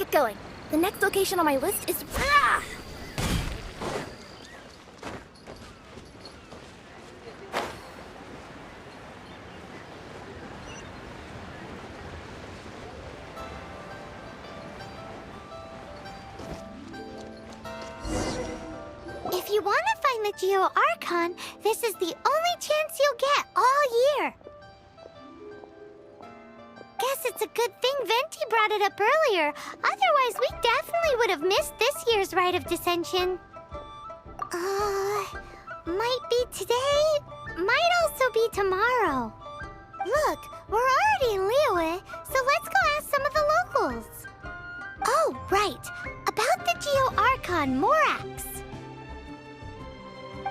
get going. The next location on my list is... Ah! If you want to find the Geo-Archon, this is the only chance you'll get all year. Guess it's a good thing Venti brought it up earlier. Otherwise, we definitely would have missed this year's Rite of Dissension. Might be today, might also be tomorrow. Look, we're already in Liyue, so let's go ask some of the locals. Oh, right. About the Geo-Archon Morax.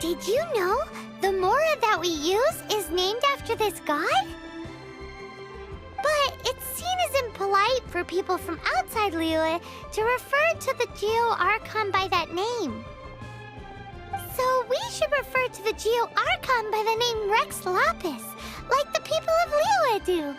Did you know the Mora that we use is named after this god? But it's seen as impolite for people from outside Liyue to refer to the Geo-Archon by that name. So we should refer to the Geo-Archon by the name Rex Lapis, like the people of Liyue do.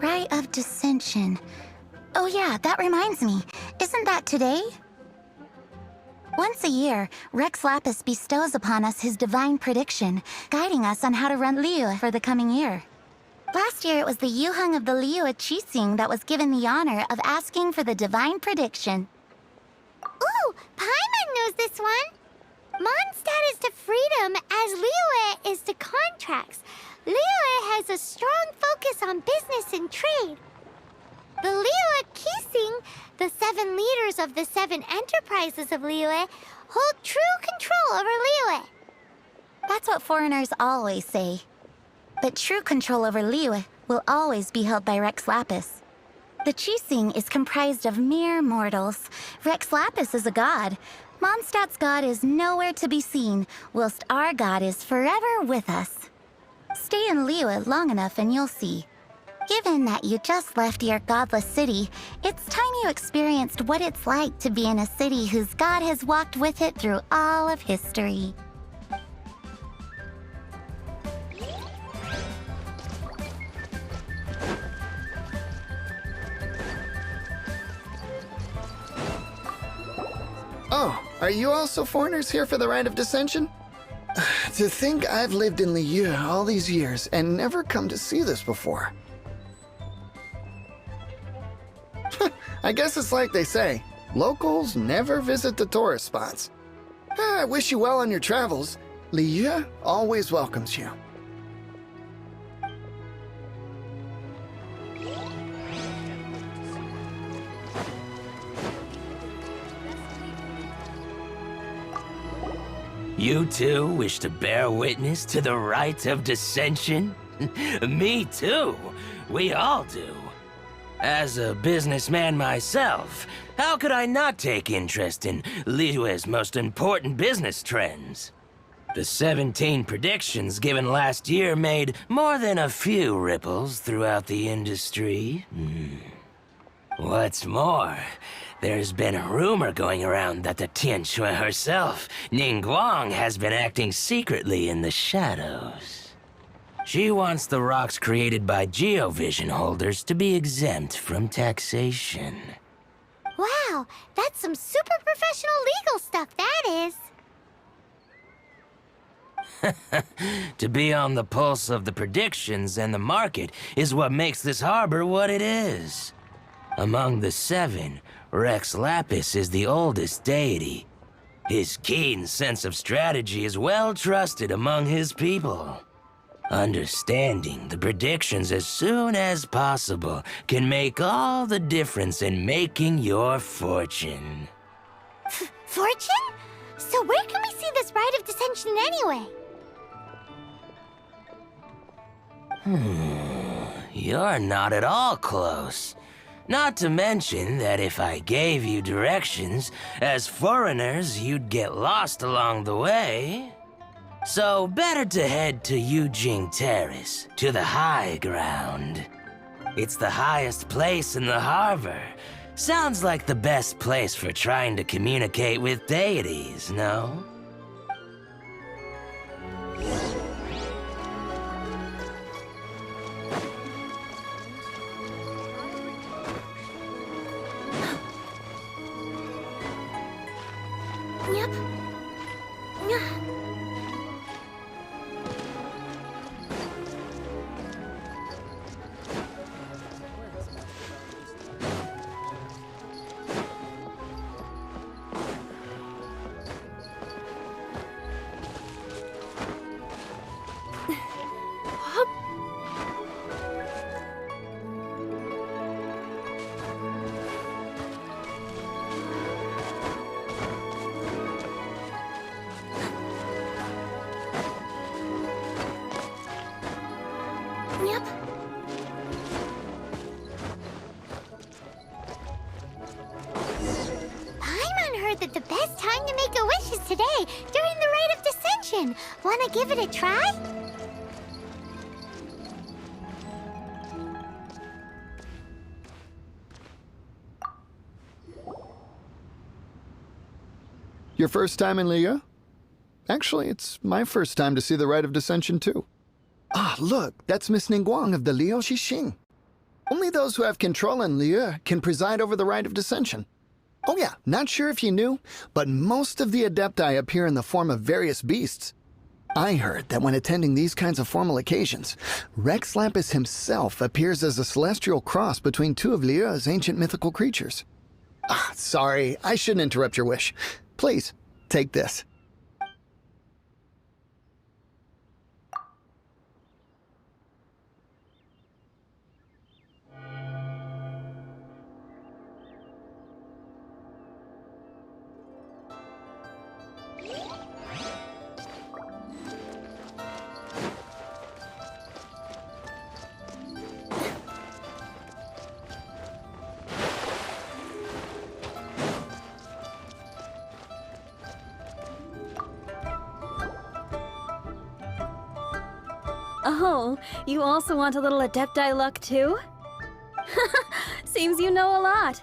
Rite of Dissension. Oh yeah, that reminds me. Isn't that today? Once a year, Rex Lapis bestows upon us his divine prediction, guiding us on how to run Liyue for the coming year. Last year, it was the Yuheng of the Liyue Qixing that was given the honor of asking for the divine prediction. Ooh, Paimon knows this one! Mondstadt is to freedom as Liyue is to contracts. Liyue has a strong focus on business and trade. The Liyue Qixing, the 7 leaders of the 7 enterprises of Liyue, hold true control over Liyue. That's what foreigners always say. But true control over Liyue will always be held by Rex Lapis. The Qixing is comprised of mere mortals. Rex Lapis is a god. Mondstadt's god is nowhere to be seen, whilst our god is forever with us. Stay in Liyue long enough and you'll see. Given that you just left your godless city, it's time you experienced what it's like to be in a city whose god has walked with it through all of history. Oh, are you also foreigners here for the Rite of Dissension? To think I've lived in Liyue all these years and never come to see this before. I guess it's like they say, locals never visit the tourist spots. I wish you well on your travels. Liyue always welcomes you. You too wish to bear witness to the Rite of Dissension? Me too. We all do. As a businessman myself, how could I not take interest in Liyue's most important business trends? The 17 predictions given last year made more than a few ripples throughout the industry. What's more, there's been a rumor going around that the Tianshui herself, Ningguang, has been acting secretly in the shadows. She wants the rocks created by Geovision holders to be exempt from taxation. Wow, that's some super professional legal stuff, that is. To be on the pulse of the predictions and the market is what makes this harbor what it is. Among the 7, Rex Lapis is the oldest deity. His keen sense of strategy is well trusted among his people. Understanding the predictions as soon as possible can make all the difference in making your fortune. Fortune? So where can we see this Rite of Dissension anyway? You're not at all close. Not to mention that if I gave you directions, as foreigners, you'd get lost along the way. So better to head to Yujing Terrace, to the high ground. It's the highest place in the harbor. Sounds like the best place for trying to communicate with deities, no? Yep. Yep. Paimon heard that the best time to make a wish is today, during the rite of dissension. Wanna give it a try? Your first time in Liyue? Actually, it's my first time to see the Rite of Dissension, too. Ah, look, that's Miss Ningguang of the Liu Xixing. Only those who have control in Liyue can preside over the Rite of Dissension. Oh yeah, not sure if you knew, but most of the Adepti appear in the form of various beasts. I heard that when attending these kinds of formal occasions, Rex Lapis himself appears as a celestial cross between two of Liyue's ancient mythical creatures. Ah, sorry, I shouldn't interrupt your wish. Please, take this. Oh, you also want a little Adepti luck too? Seems you know a lot.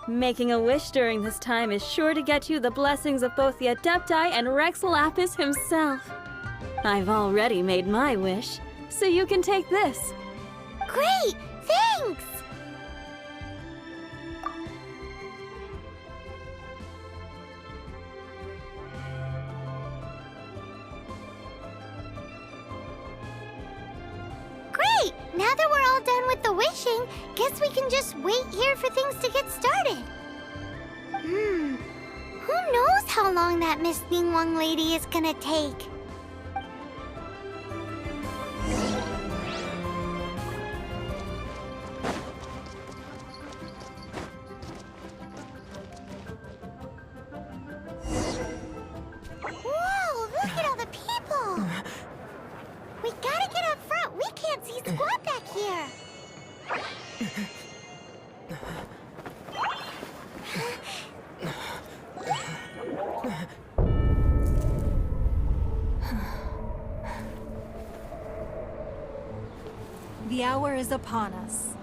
Making a wish during this time is sure to get you the blessings of both the Adepti and Rex Lapis himself. I've already made my wish, so you can take this. Great! Thanks! Great! Now that we're all done with the wishing, guess we can just wait here for things to get started. Who knows how long that Miss Ningguang lady is gonna take? Whoa, look at all the people! We gotta get up front. We can't see squat back here. The hour is upon us.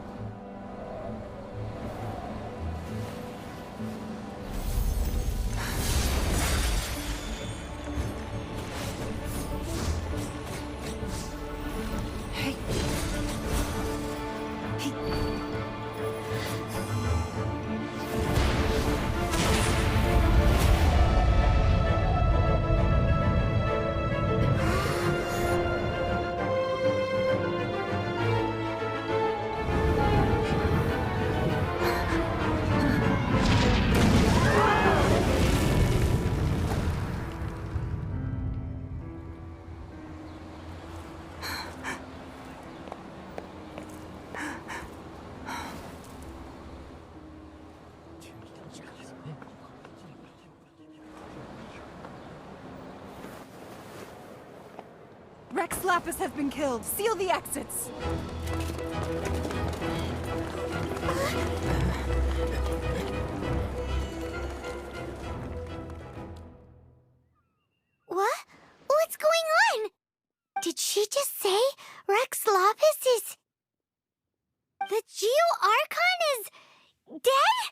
Rex Lapis has been killed. Seal the exits. What? What's going Did she just say Rex Lapis is... The Geo-Archon is... dead?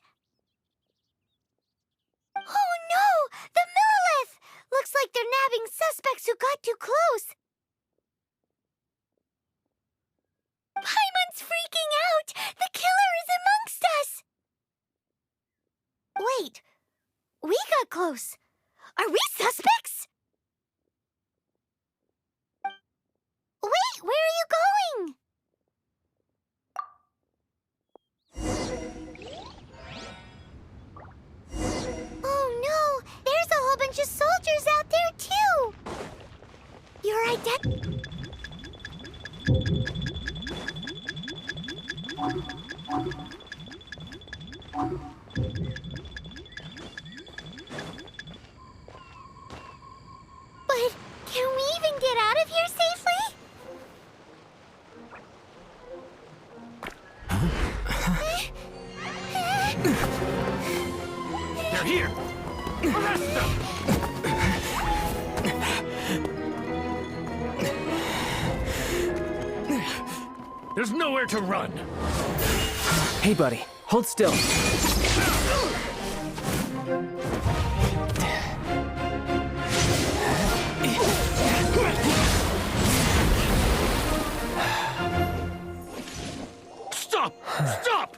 Oh no! The Monolith! Looks like they're nabbing suspects who got too close. Paimon's freaking out! The killer is amongst us! Wait, we got close. Are we suspects? Wait, where are you going? Oh no, there's a whole bunch of soldiers out there too. Your identity... But can we even get out of here safely? They're here! Arrest them! There's nowhere to run! Hey, buddy, hold still. Stop! Stop!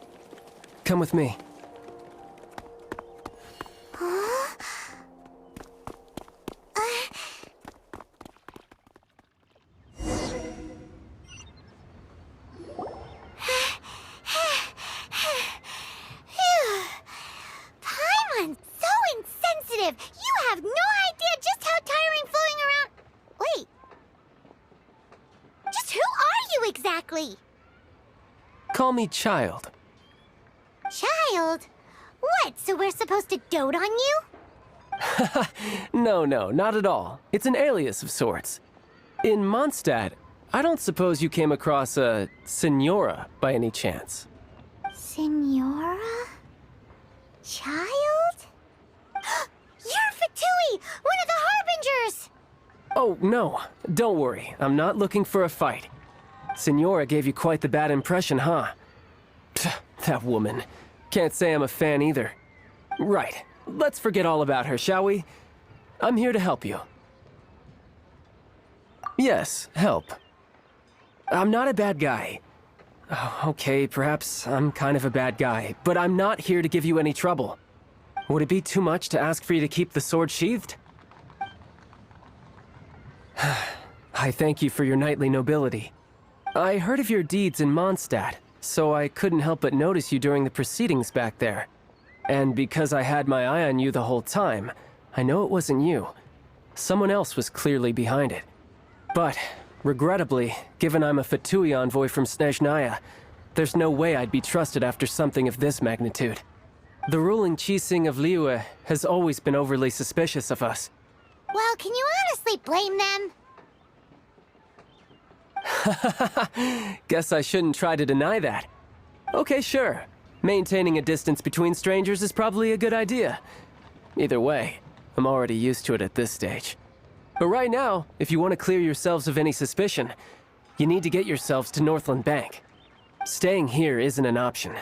Come with me. Paimon, so insensitive! You have no idea just how tiring floating around... Wait. Just who are you exactly? Call me Child. Child? What, so we're supposed to dote on you? No, not at all. It's an alias of sorts. In Mondstadt, I don't suppose you came across a Senora by any chance. Senora? Child? You're Fatui, one of the Harbingers! Oh, no. Don't worry. I'm not looking for a fight. Senora gave you quite the bad impression, huh? Psst, that woman. Can't say I'm a fan either. Right. Let's forget all about her, shall we? I'm here to help you. Yes, help. I'm not a bad guy. Oh, okay, perhaps I'm kind of a bad guy, but I'm not here to give you any trouble. Would it be too much to ask for you to keep the sword sheathed? I thank you for your knightly nobility. I heard of your deeds in Mondstadt, so I couldn't help but notice you during the proceedings back there. And because I had my eye on you the whole time, I know it wasn't you. Someone else was clearly behind it. But, regrettably, given I'm a Fatui envoy from Snezhnaya, there's no way I'd be trusted after something of this magnitude. The ruling Qixing of Liyue has always been overly suspicious of us. Well, can you honestly blame them? Guess I shouldn't try to deny that. Okay, sure. Maintaining a distance between strangers is probably a good idea. Either way, I'm already used to it at this stage. But right now, if you want to clear yourselves of any suspicion, you need to get yourselves to Northland Bank. Staying here isn't an option.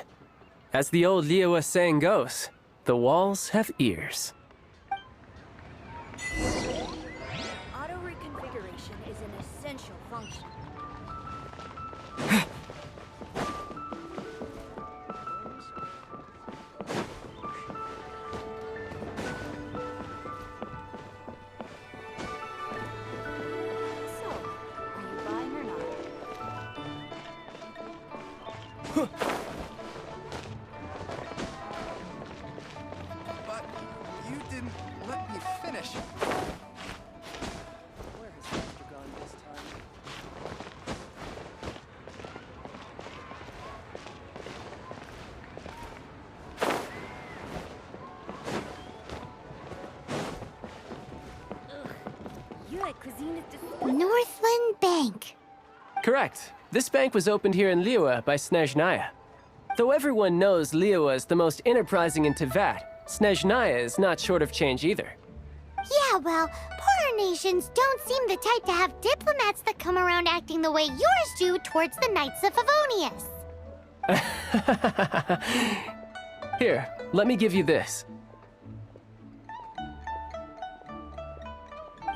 As the old Liyue saying goes, the walls have ears. Auto reconfiguration is an essential function. So, are you buying or not? But you didn't let me finish. Where has Master gone this time? Your cuisine is just... Northland Bank. Correct. This bank was opened here in Liyue by Snezhnaya. Though everyone knows Liyue is the most enterprising in Teyvat, Snezhnaya is not short of change either. Yeah, well, poor other nations don't seem the type to have diplomats that come around acting the way yours do towards the Knights of Favonius. Here, let me give you this.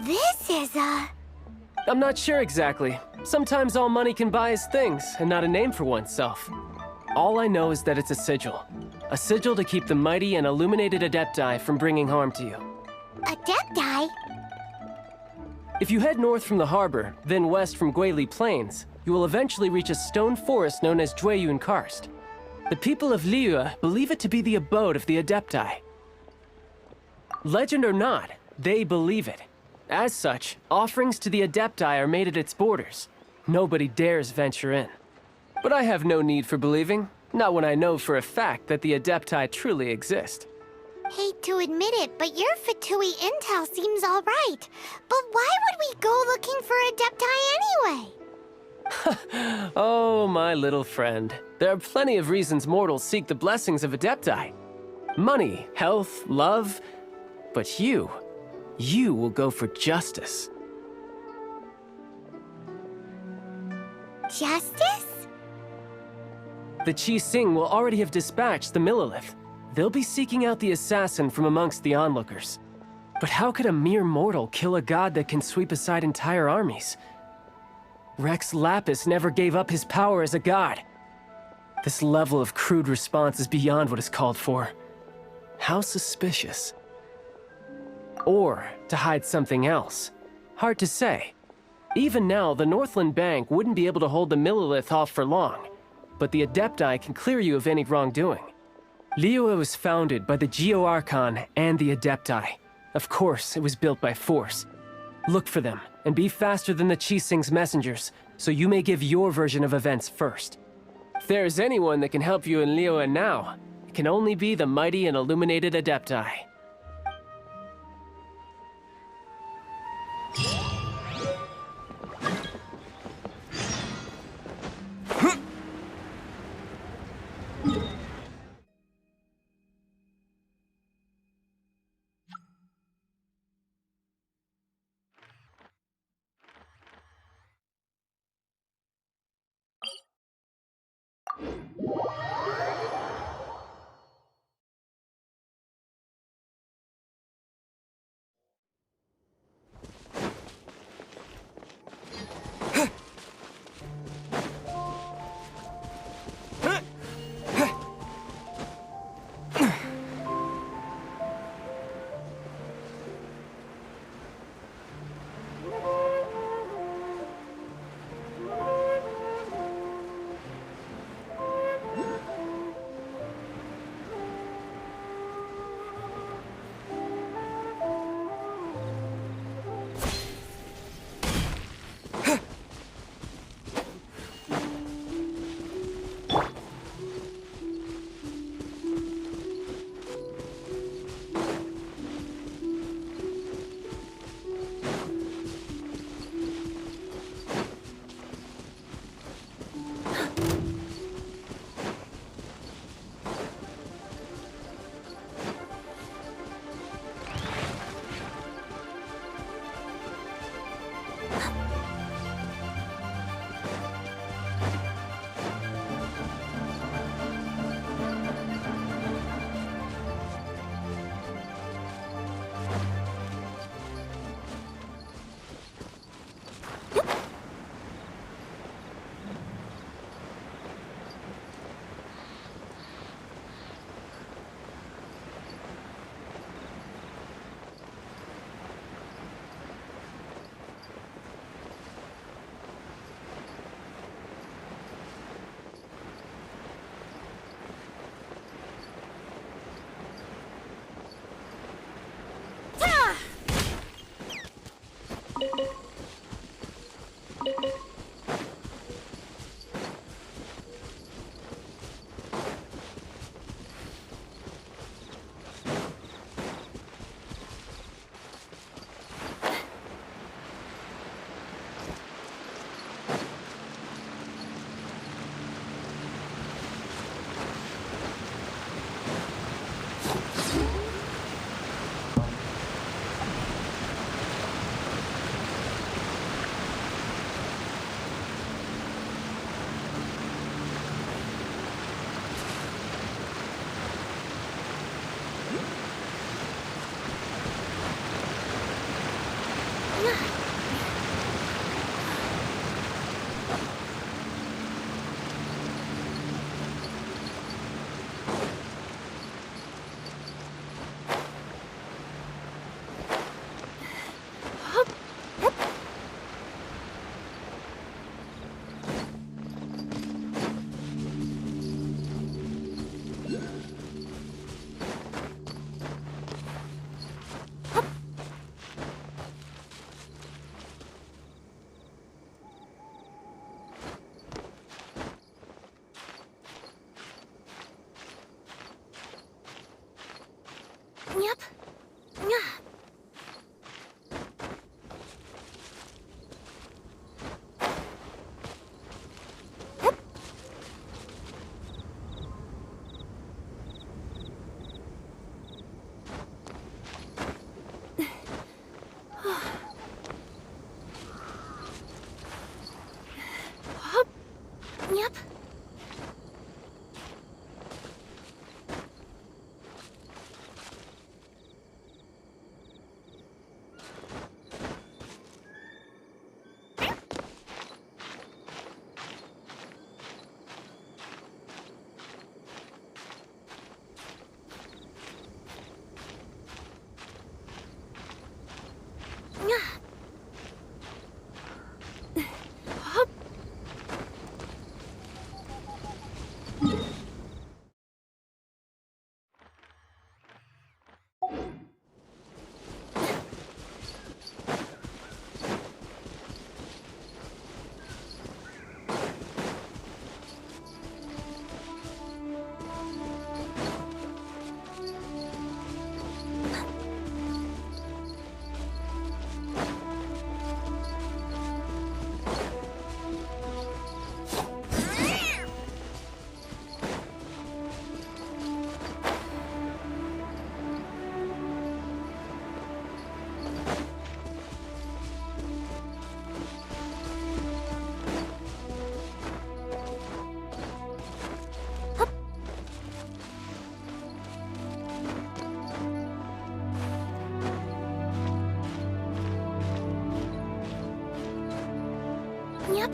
This is I'm not sure exactly. Sometimes all money can buy is things, and not a name for oneself. All I know is that it's a sigil. A sigil to keep the mighty and illuminated Adepti from bringing harm to you. Adepti? If you head north from the harbor, then west from Guili Plains, you will eventually reach a stone forest known as Jueyun Karst. The people of Liyue believe it to be the abode of the Adepti. Legend or not, they believe it. As such, offerings to the Adepti are made at its borders. Nobody dares venture in. But I have no need for believing, not when I know for a fact that the Adepti truly exist. Hate to admit it, but your Fatui intel seems all right. But why would we go looking for Adepti anyway? Oh, my little friend. There are plenty of reasons mortals seek the blessings of Adepti. Money, health, love. But you will go for justice. Justice? The Qi-Sing will already have dispatched the Monolith. They'll be seeking out the assassin from amongst the onlookers. But how could a mere mortal kill a god that can sweep aside entire armies? Rex Lapis never gave up his power as a god. This level of crude response is beyond what is called for. How suspicious. Or to hide something else. Hard to say. Even now, the Northland Bank wouldn't be able to hold the Monolith off for long, but the Adepti can clear you of any wrongdoing. Liyue was founded by the Geo-Archon and the Adepti. Of course, it was built by force. Look for them, and be faster than the Qi-Sing's messengers, so you may give your version of events first. If there is anyone that can help you in Liyue now, it can only be the mighty and illuminated Adepti. Yep. Yep. Yep.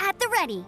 At the ready.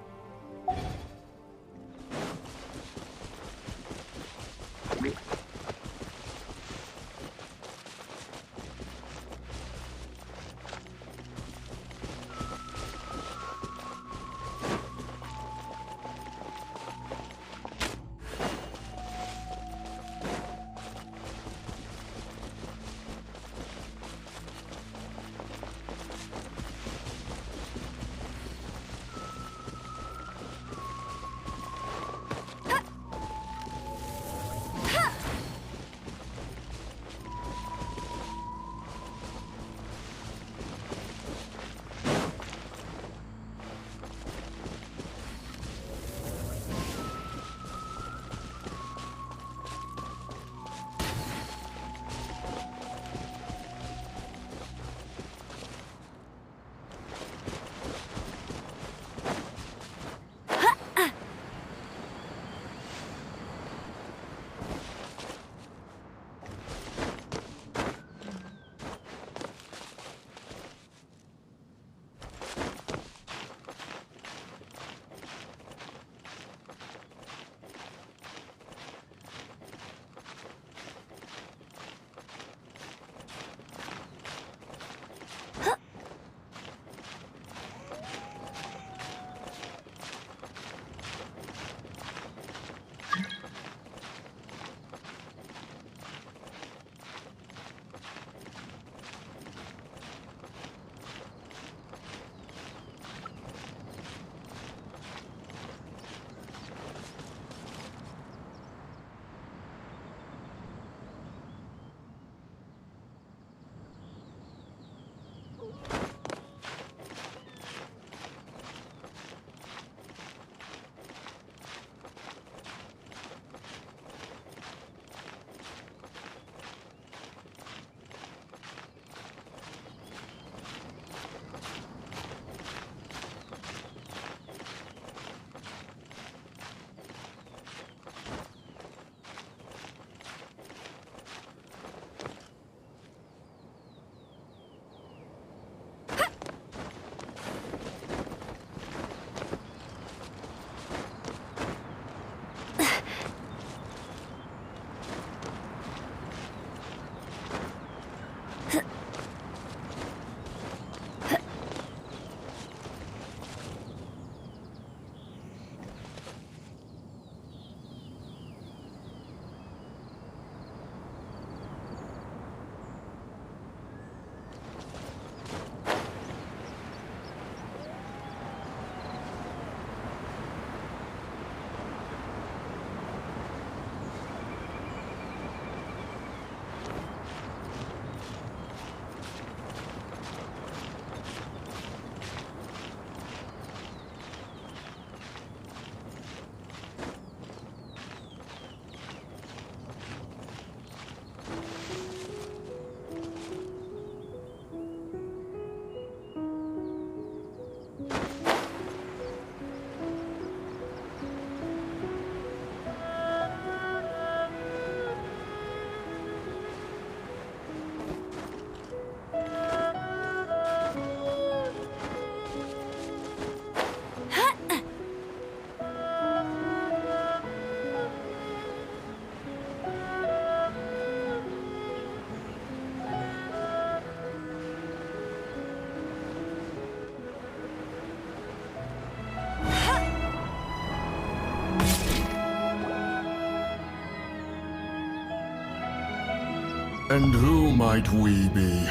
And who might we be?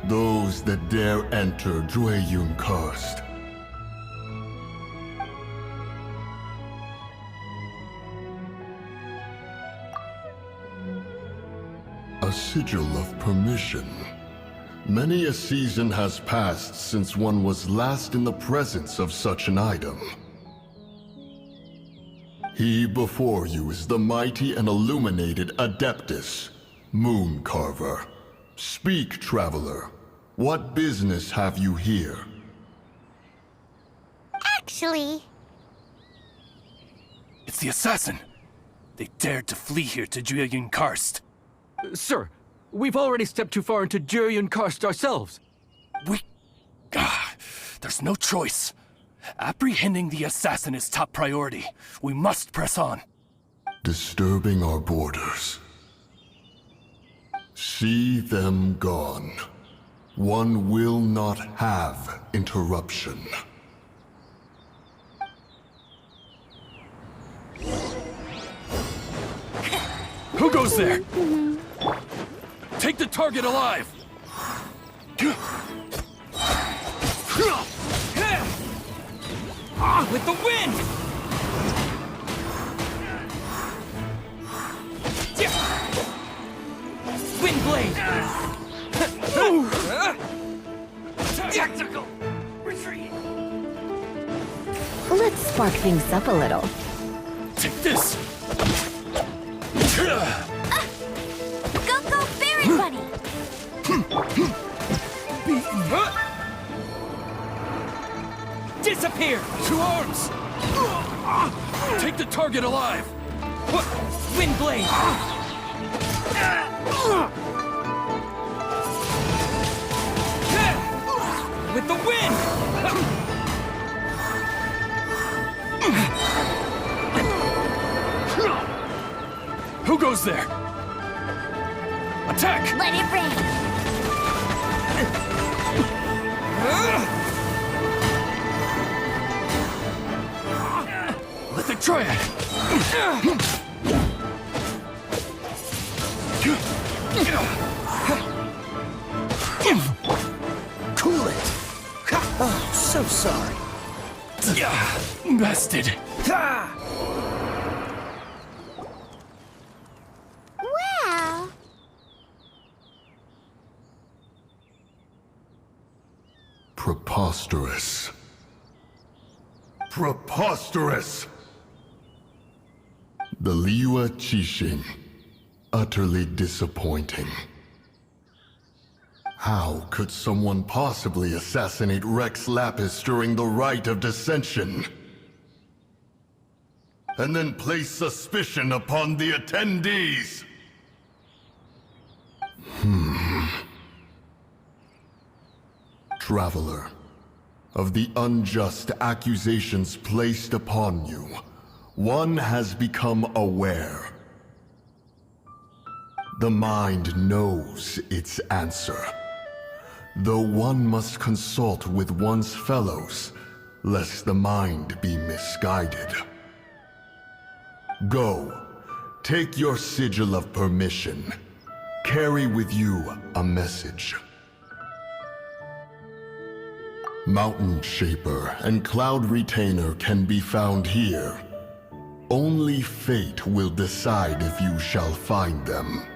Those that dare enter Jueyun Karst. A sigil of permission. Many a season has passed since one was last in the presence of such an item. He before you is the mighty and illuminated Adeptus, Moon Carver. Speak, traveler. What business have you here? Actually, It's the assassin! They dared to flee here to Jueyun Karst. Sir, we've already stepped too far into Jueyun Karst ourselves. There's no choice. Apprehending the assassin is top priority. We must press on. Disturbing our borders. See them gone. One will not have interruption. Who goes there? Take the target alive! With the wind! Wind blade! Tactical! Retreat! Let's spark things up a little. Take this! go, Fairy Bunny! Disappear! Two arms! Take the target alive! Wind blade! With the wind! Who goes there? Attack! Let it rain! Let the triad! Cool it! Oh, so sorry. Bested! Well... Preposterous. Preposterous! The Liyue Qixing. Utterly disappointing. How could someone possibly assassinate Rex Lapis during the rite of dissension? And then place suspicion upon the attendees? Traveler, of the unjust accusations placed upon you, one has become aware. The mind knows its answer, though one must consult with one's fellows, lest the mind be misguided. Go, take your sigil of permission. Carry with you a message. Mountain Shaper and Cloud Retainer can be found here. Only fate will decide if you shall find them.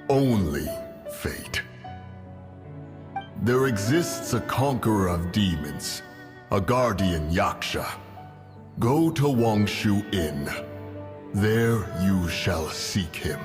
Only fate. There exists a conqueror of demons, a guardian Yaksha. Go to Wangshu Inn. There you shall seek him.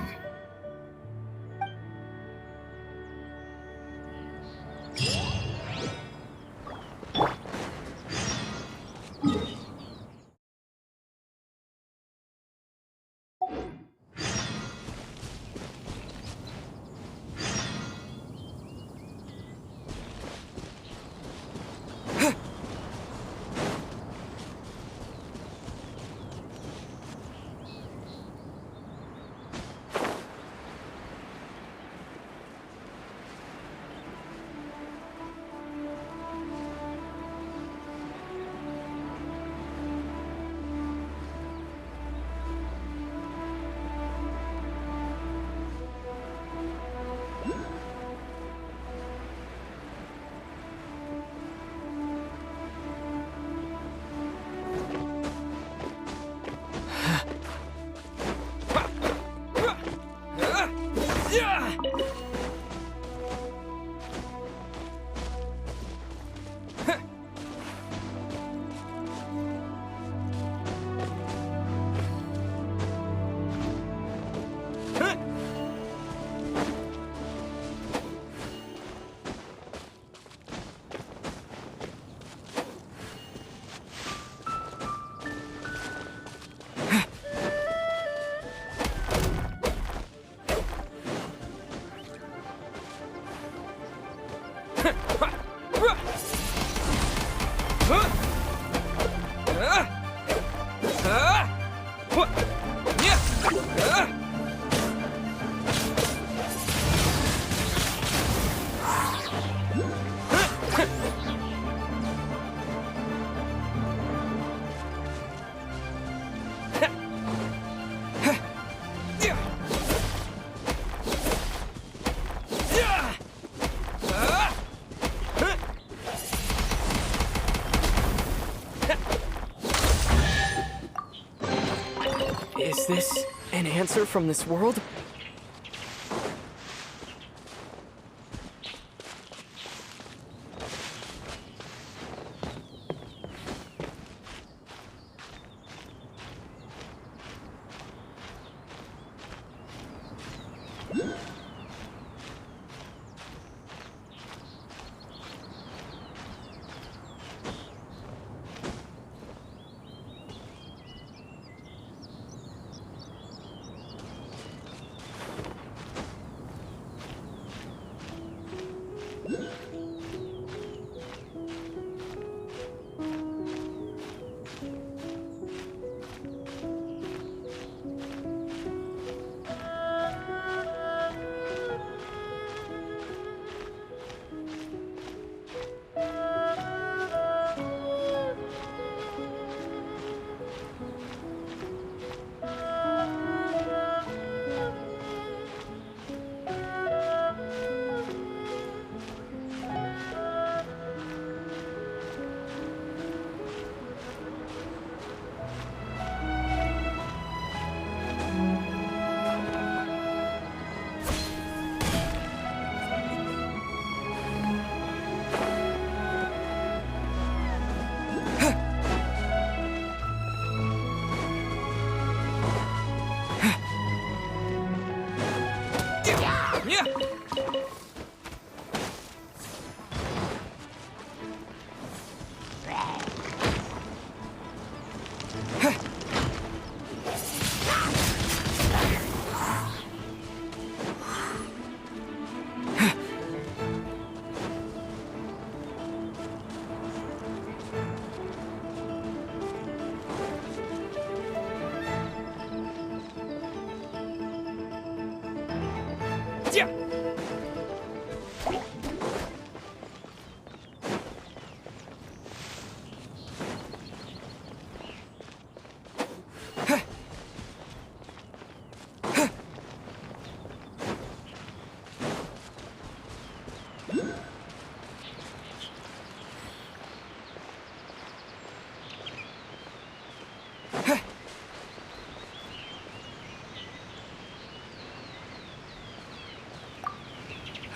Is this an answer from this world?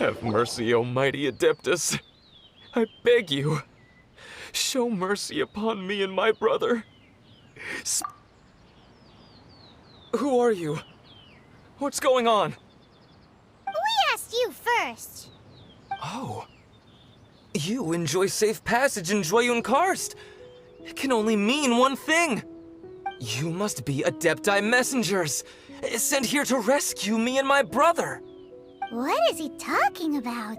Have mercy, O mighty Adeptus. I beg you, show mercy upon me and my brother. Who are you? What's going on? We asked you first. Oh. You enjoy safe passage in Joyun Karst. It can only mean one thing. You must be Adepti messengers, sent here to rescue me and my brother. What is he talking about?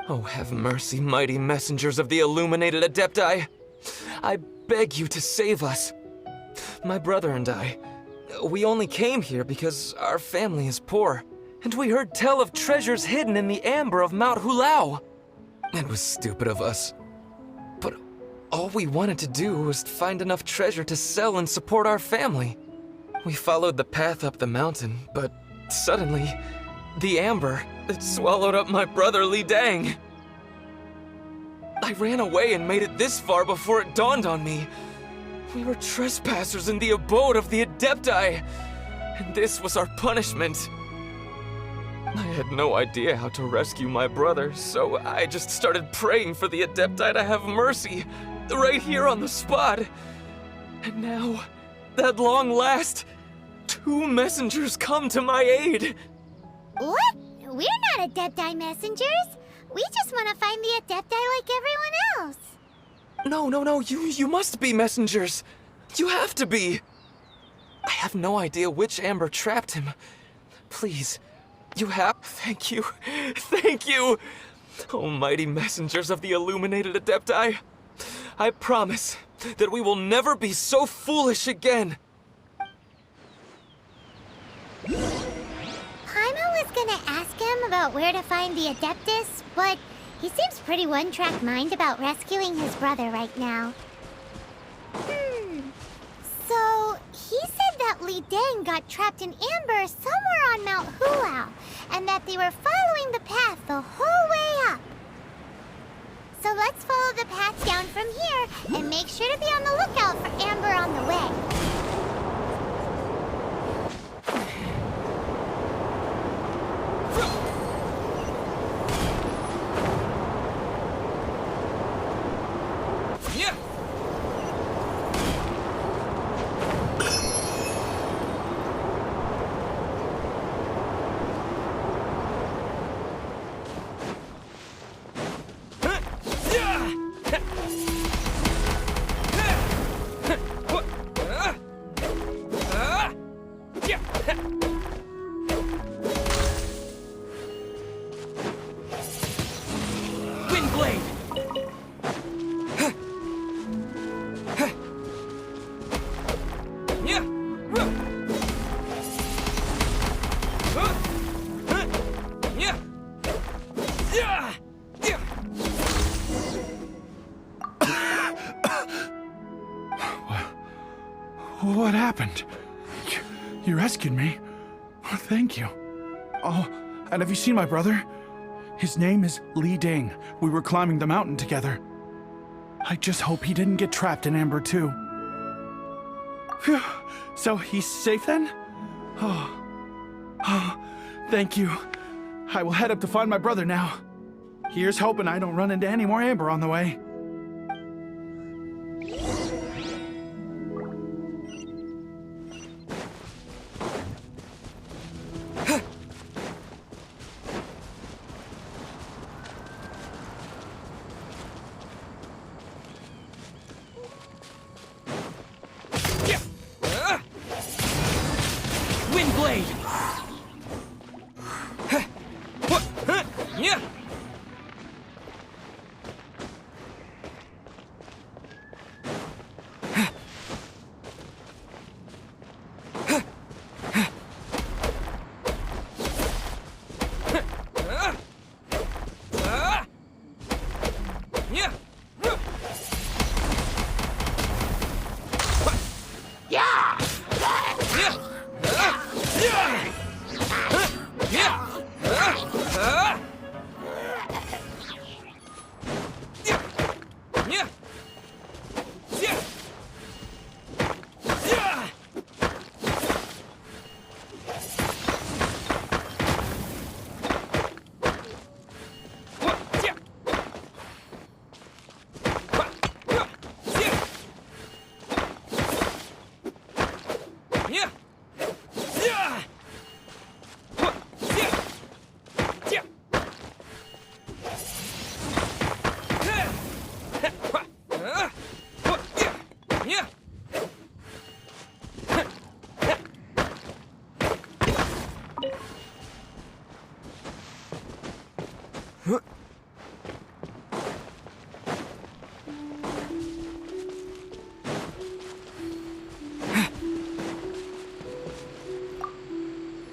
Oh, have mercy, mighty messengers of the illuminated Adepti. I beg you to save us. My brother and I, we only came here because our family is poor, and we heard tell of treasures hidden in the amber of Mount Hulao. It was stupid of us. But all we wanted to do was find enough treasure to sell and support our family. We followed the path up the mountain, but suddenly, the amber, it swallowed up my brother Li Dang. I ran away and made it this far before it dawned on me. We were trespassers in the abode of the Adepti, and this was our punishment. I had no idea how to rescue my brother, so I just started praying for the Adepti to have mercy, right here on the spot. And now, at long last, 2 messengers come to my aid. What? We're not Adepti messengers. We just want to find the Adepti like everyone else. No, you must be messengers. You have to be. I have no idea which amber trapped him. Please, you have... Thank you. O mighty messengers of the illuminated Adepti, I promise that we will never be so foolish again. Paimon was gonna ask him about where to find the Adeptus, but he seems pretty one-track mind about rescuing his brother right now. So, he said that Li Deng got trapped in amber somewhere on Mount Hulao, and that they were following the path the whole way up. So let's follow the path down from here, and make sure to be on the lookout for amber on the way. What happened? You rescued me. Oh, thank you. Oh, and have you seen my brother? His name is Li Deng. We were climbing the mountain together. I just hope he didn't get trapped in amber too. Phew. So he's safe then? Oh, thank you. I will head up to find my brother now. Here's hoping I don't run into any more amber on the way.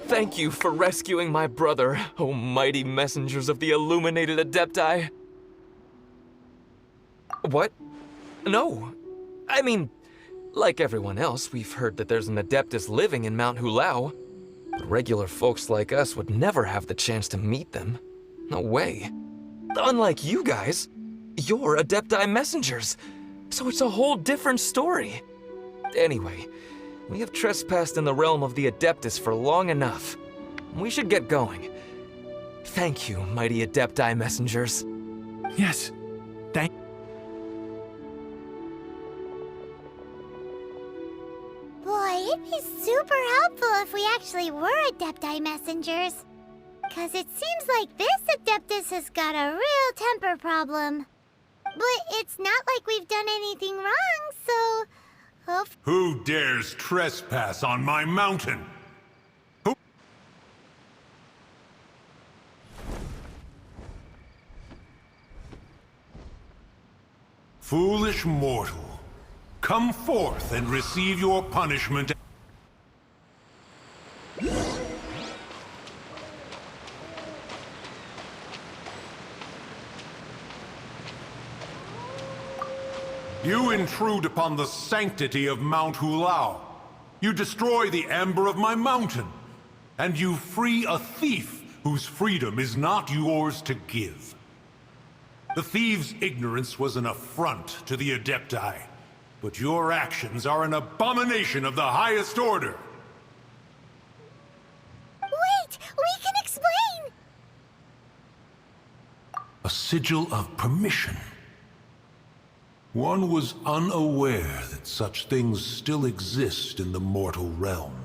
Thank you for rescuing my brother, O mighty messengers of the illuminated Adepti. What? No. I mean, like everyone else, we've heard that there's an Adeptus living in Mount Hulao. But regular folks like us would never have the chance to meet them. No way. Unlike you guys, you're Adepti messengers. So it's a whole different story. Anyway, we have trespassed in the realm of the Adeptus for long enough. We should get going. Thank you, mighty Adepti messengers. Yes, thank. Boy, it'd be super helpful if we actually were Adepti messengers. 'Cause it seems like this Adeptus has got a real temper problem. But it's not like we've done anything wrong, so... Who dares trespass on my mountain? Foolish mortal, come forth and receive your punishment. You intrude upon the sanctity of Mount Hulao. You destroy the amber of my mountain. And you free a thief whose freedom is not yours to give. The thief's ignorance was an affront to the Adepti, but your actions are an abomination of the highest order. Wait! We can explain! A sigil of permission. One was unaware that such things still exist in the mortal realm.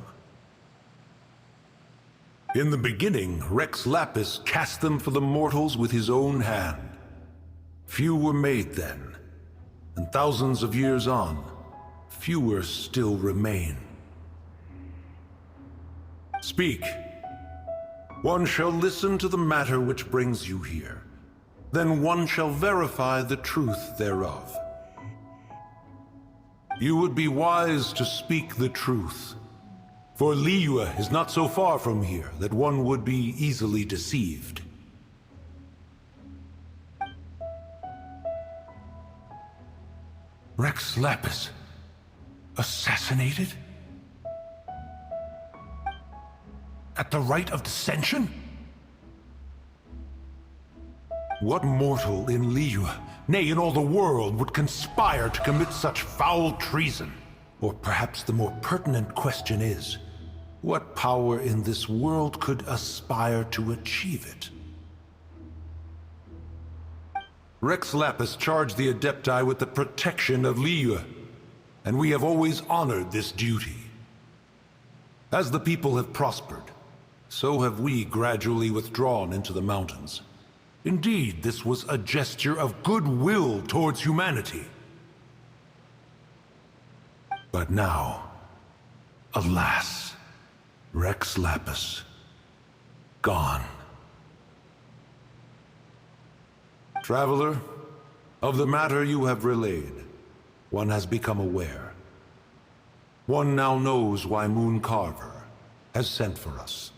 In the beginning, Rex Lapis cast them for the mortals with his own hand. Few were made then, and thousands of years on, fewer still remain. Speak. One shall listen to the matter which brings you here. Then one shall verify the truth thereof. You would be wise to speak the truth. For Liyue is not so far from here that one would be easily deceived. Rex Lapis, assassinated? At the rite of dissension? What mortal in Liyue, nay in all the world, would conspire to commit such foul treason? Or perhaps the more pertinent question is, what power in this world could aspire to achieve it? Rex Lapis charged the Adepti with the protection of Liyue, and we have always honored this duty. As the people have prospered, so have we gradually withdrawn into the mountains. Indeed, this was a gesture of goodwill towards humanity. But now, alas, Rex Lapis, gone. Traveler, of the matter you have relayed, one has become aware. One now knows why Moon Carver has sent for us.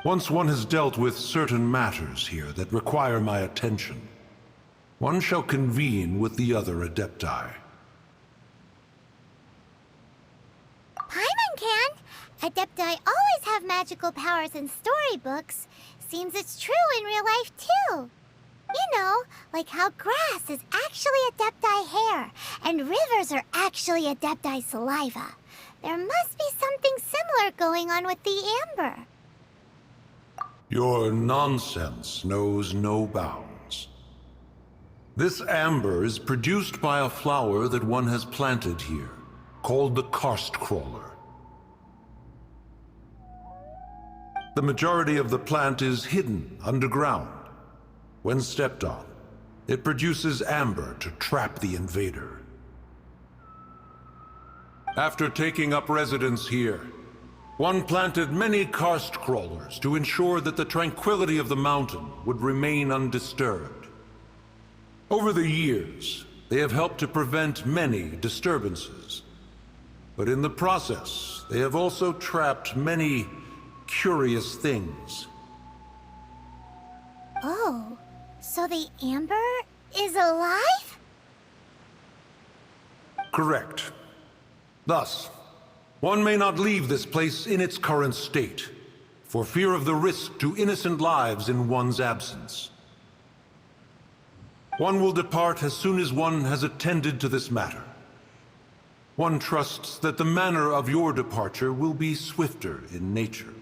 Once one has dealt with certain matters here that require my attention, one shall convene with the other Adepti. Paimon can! Adepti always have magical powers in storybooks. Seems it's true in real life, too. You know, like how grass is actually Adepti hair, and rivers are actually Adepti saliva. There must be something similar going on with the amber. Your nonsense knows no bounds. This amber is produced by a flower that one has planted here, called the karst crawler. The majority of the plant is hidden underground. When stepped on, it produces amber to trap the invader. After taking up residence here, one planted many karst crawlers to ensure that the tranquility of the mountain would remain undisturbed. Over the years, they have helped to prevent many disturbances. But in the process, they have also trapped many curious things. Oh, so the amber is alive? Correct. Thus, one may not leave this place in its current state, for fear of the risk to innocent lives in one's absence. One will depart as soon as one has attended to this matter. One trusts that the manner of your departure will be swifter in nature.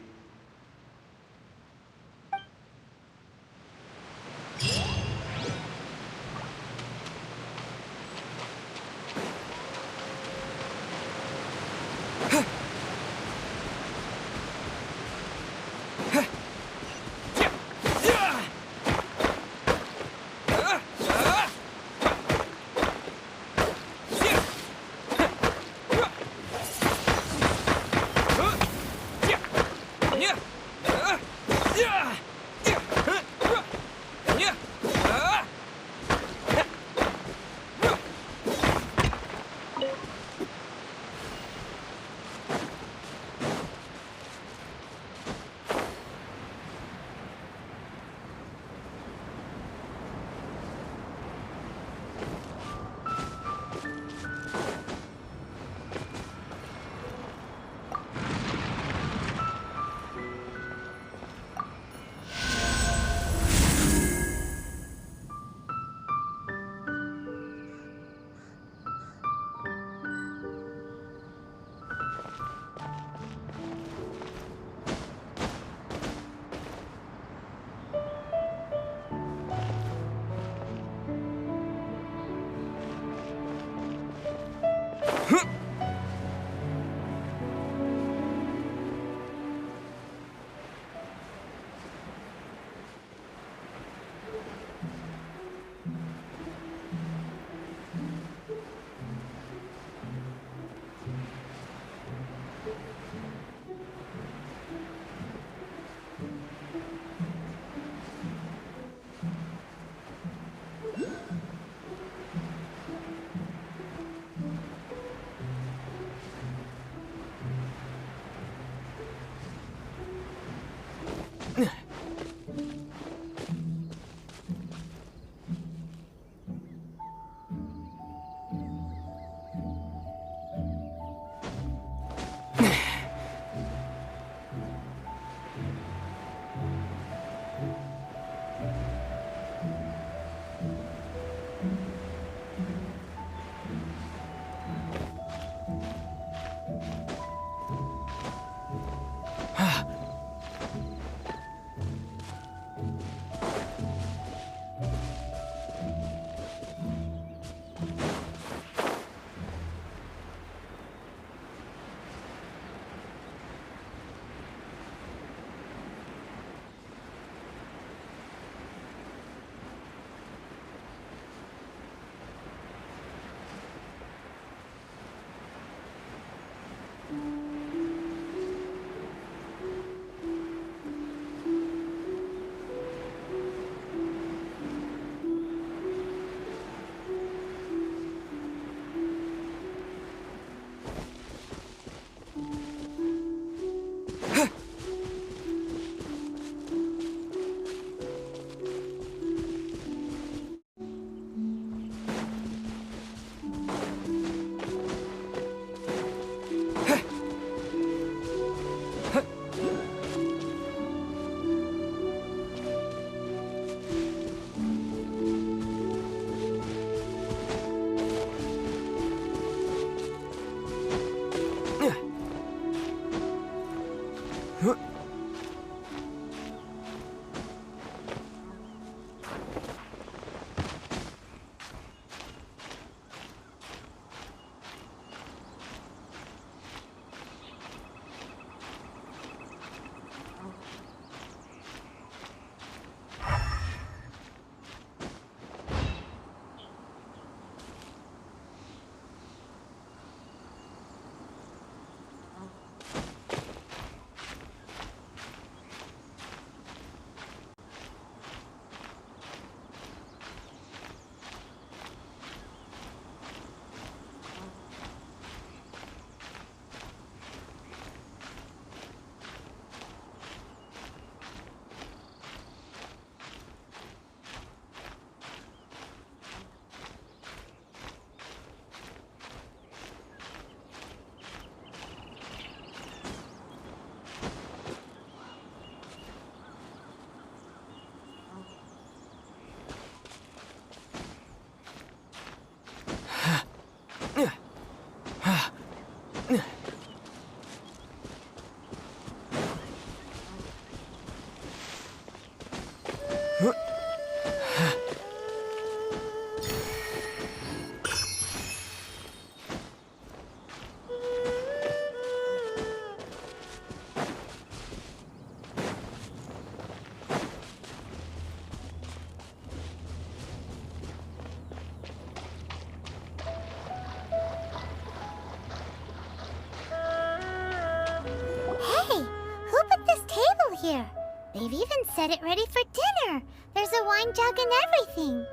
here. They've even set it ready for dinner. There's a wine jug and everything.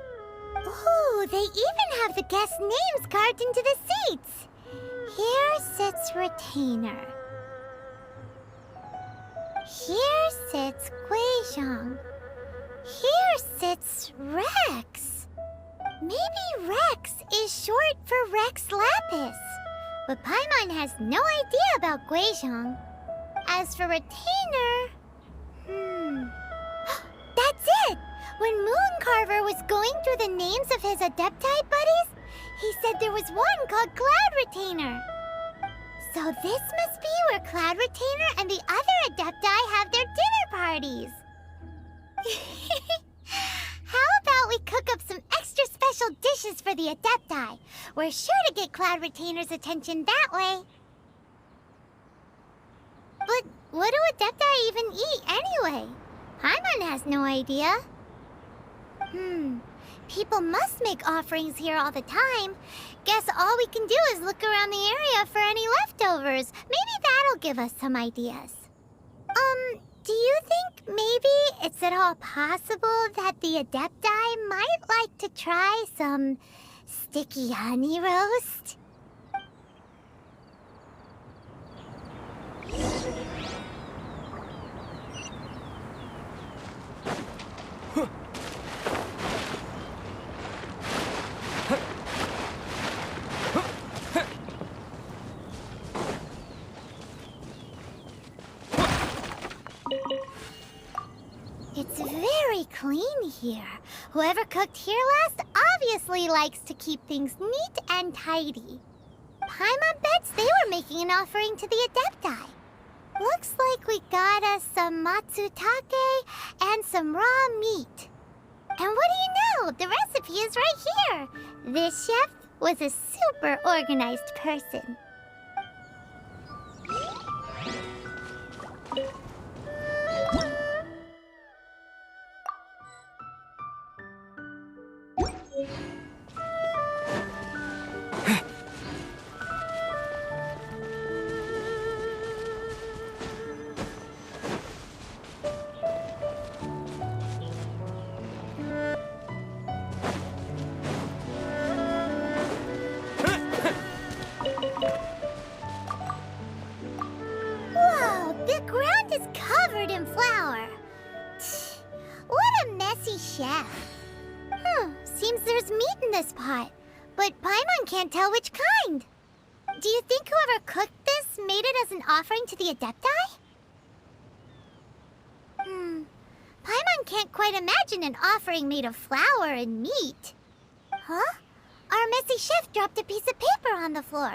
Ooh, they even have the guests' names carved into the seats. Here sits Retainer. Here sits Guizhong. Here sits Rex. Maybe Rex is short for Rex Lapis. But Paimon has no idea about Guizhong. As for Retainer... That's it! When Mooncarver was going through the names of his Adepti buddies, he said there was one called Cloud Retainer. So this must be where Cloud Retainer and the other Adepti have their dinner parties. How about we cook up some extra special dishes for for the Adepti. We're sure to get Cloud Retainer's attention that way. But what do Adepti even eat anyway? Paimon has no idea. People must make offerings here all the time. Guess all we can do is look around the area for any leftovers. Maybe that'll give us some ideas. Do you think maybe it's at all possible that the Adepti might like to try some sticky honey roast? It's very clean here. Whoever cooked here last obviously likes to keep things neat and tidy. Paimon bets they were making an offering to the Adepti. Looks like we got us some matsutake and some raw meat. And what do you know? The recipe is right here. This chef was a super organized person. Seems there's meat in this pot, but Paimon can't tell which kind. Do you think whoever cooked this made it as an offering to the Adepti? Paimon can't quite imagine an offering made of flour and meat. Huh? Our messy chef dropped a piece of paper on the floor.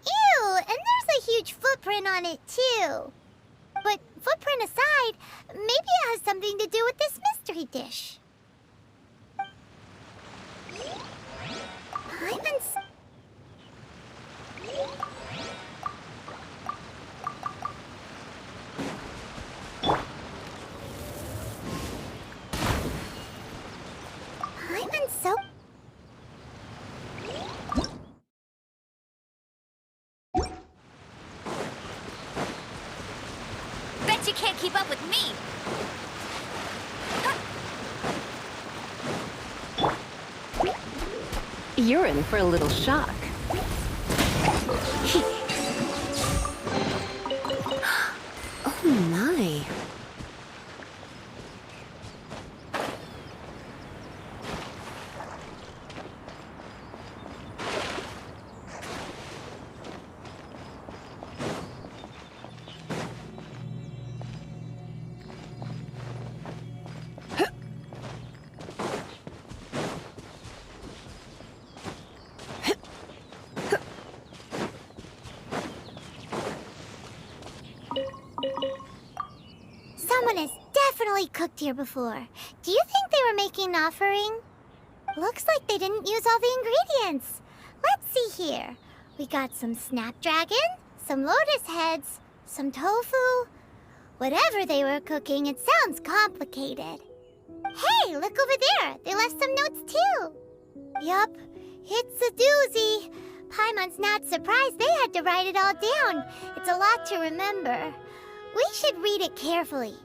Ew, and there's a huge footprint on it too. But footprint aside, maybe it has something to do with this mystery dish. Paimon's... Paimon's so... Bet you can't keep up with me! You're in for a little shock. Oh my. Someone has definitely cooked here before. Do you think they were making an offering? Looks like they didn't use all the ingredients. Let's see here. We got some snapdragon, some lotus heads, some tofu. Whatever they were cooking, it sounds complicated. Hey, look over there. They left some notes too. Yup, it's a doozy. Paimon's not surprised they had to write it all down. It's a lot to remember. We should read it carefully.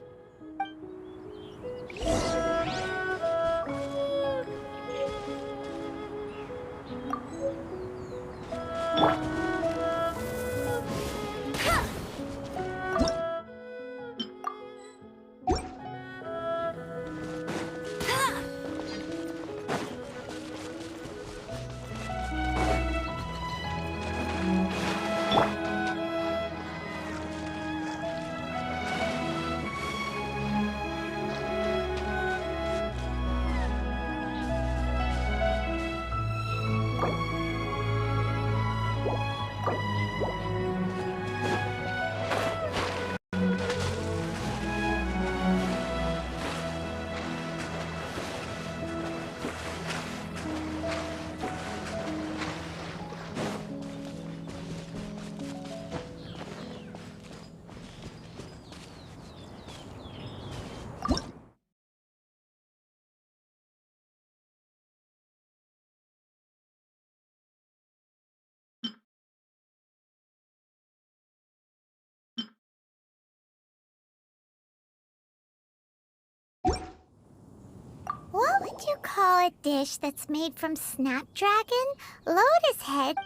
would you call a dish that's made from snapdragon, lotus head,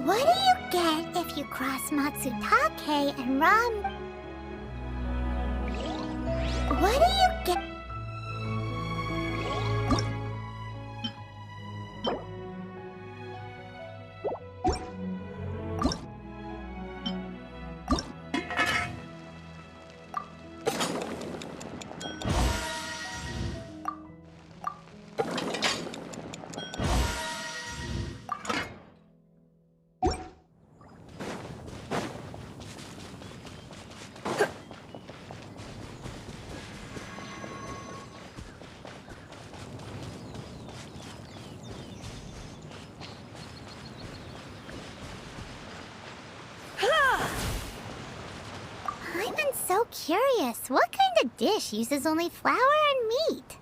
what do you get if you cross Matsutake and Ram? What do you get? I'm so curious. What kind of dish uses only flour and meat?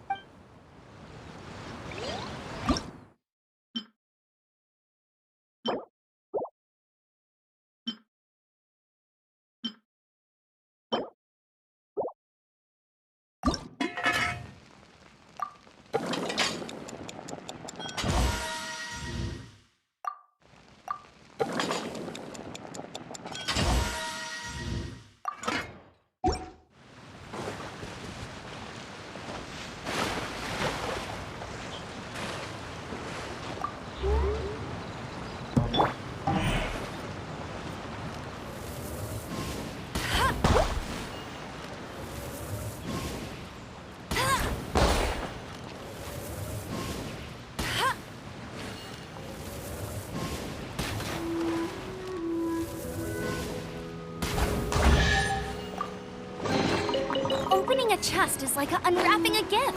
Opening a chest is like unwrapping a gift.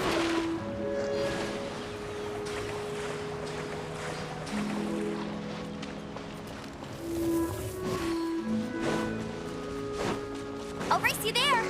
I'll race you there.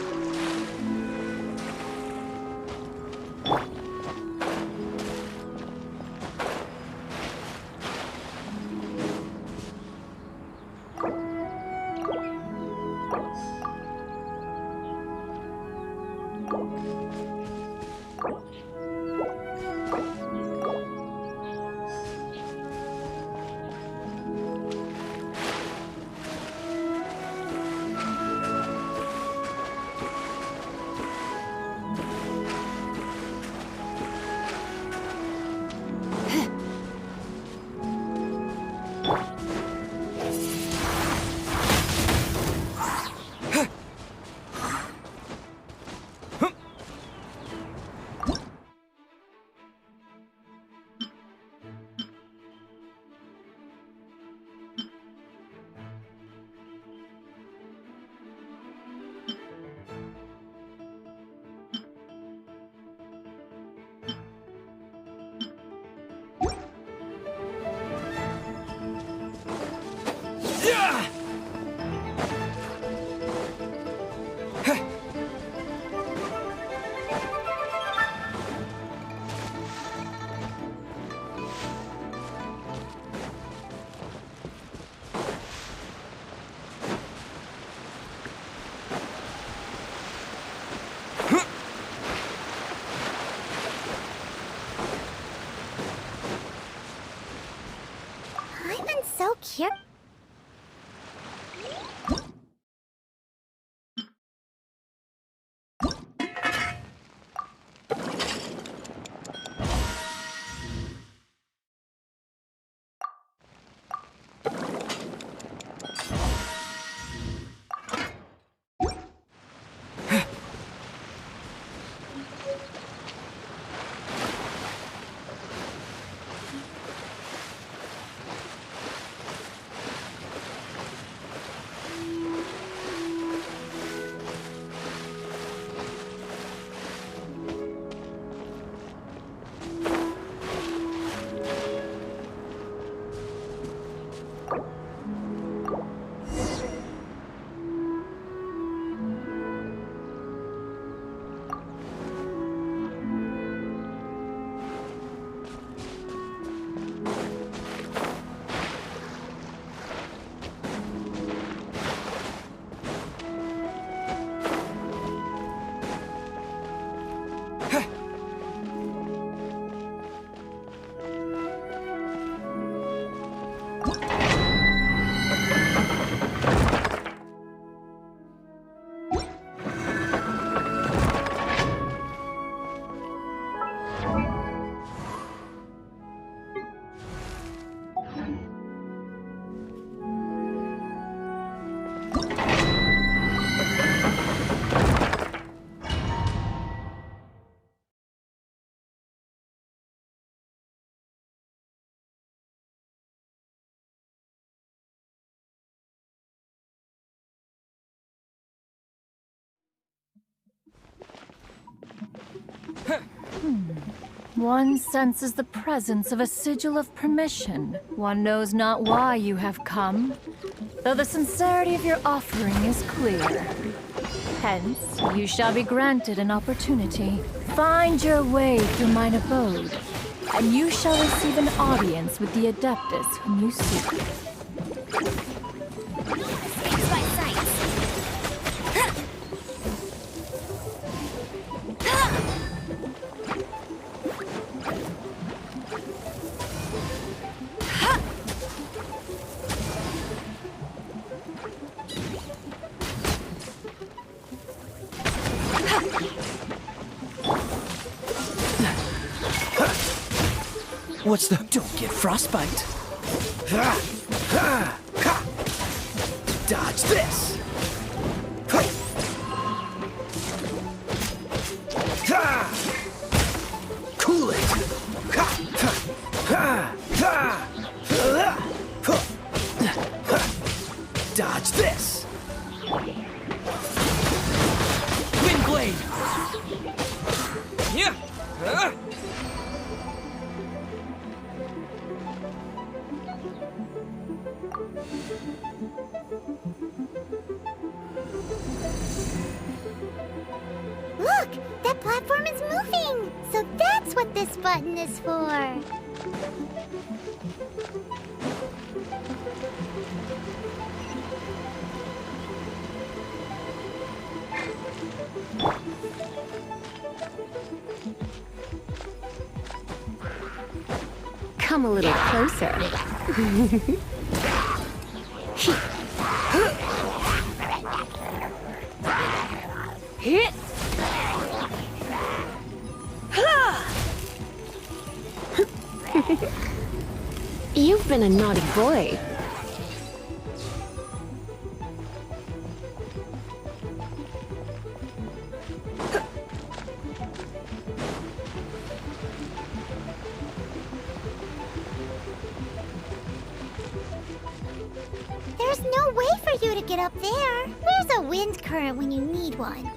Here. One senses the presence of a sigil of permission. One knows not why you have come, though the sincerity of your offering is clear. Hence, you shall be granted an opportunity. Find your way through mine abode, and you shall receive an audience with the Adeptus whom you seek. What's the... Don't get frostbite. Dodge this. Cool it. Dodge this. Wind blade. Yeah. Look! That platform is moving! So that's what this button is for! Come a little closer. Hit! You've been a naughty boy. There's no way for you to get up there. Where's a wind current when you need one?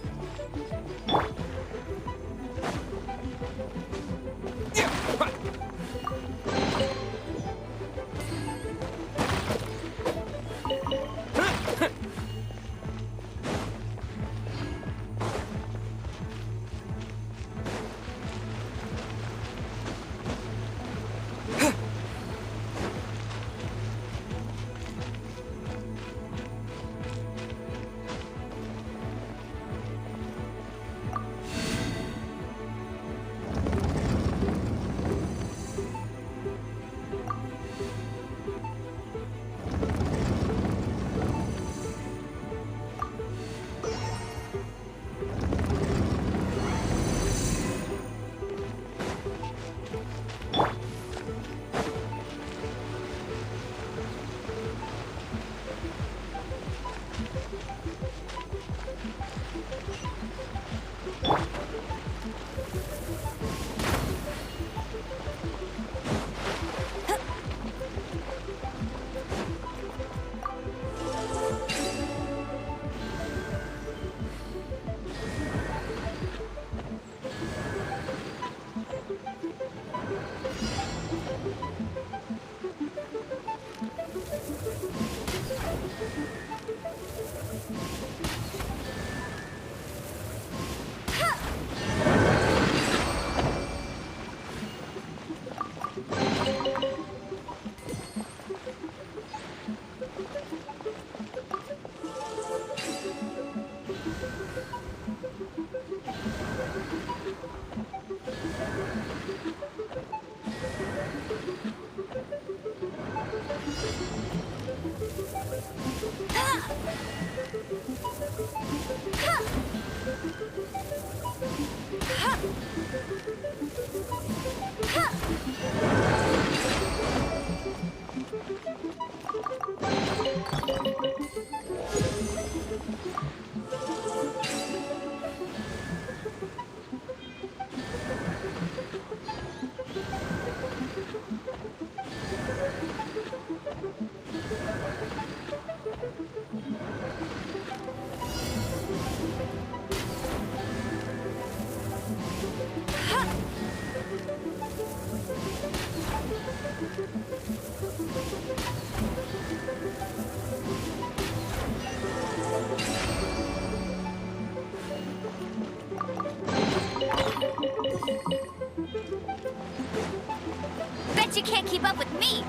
Bet you can't keep up with me!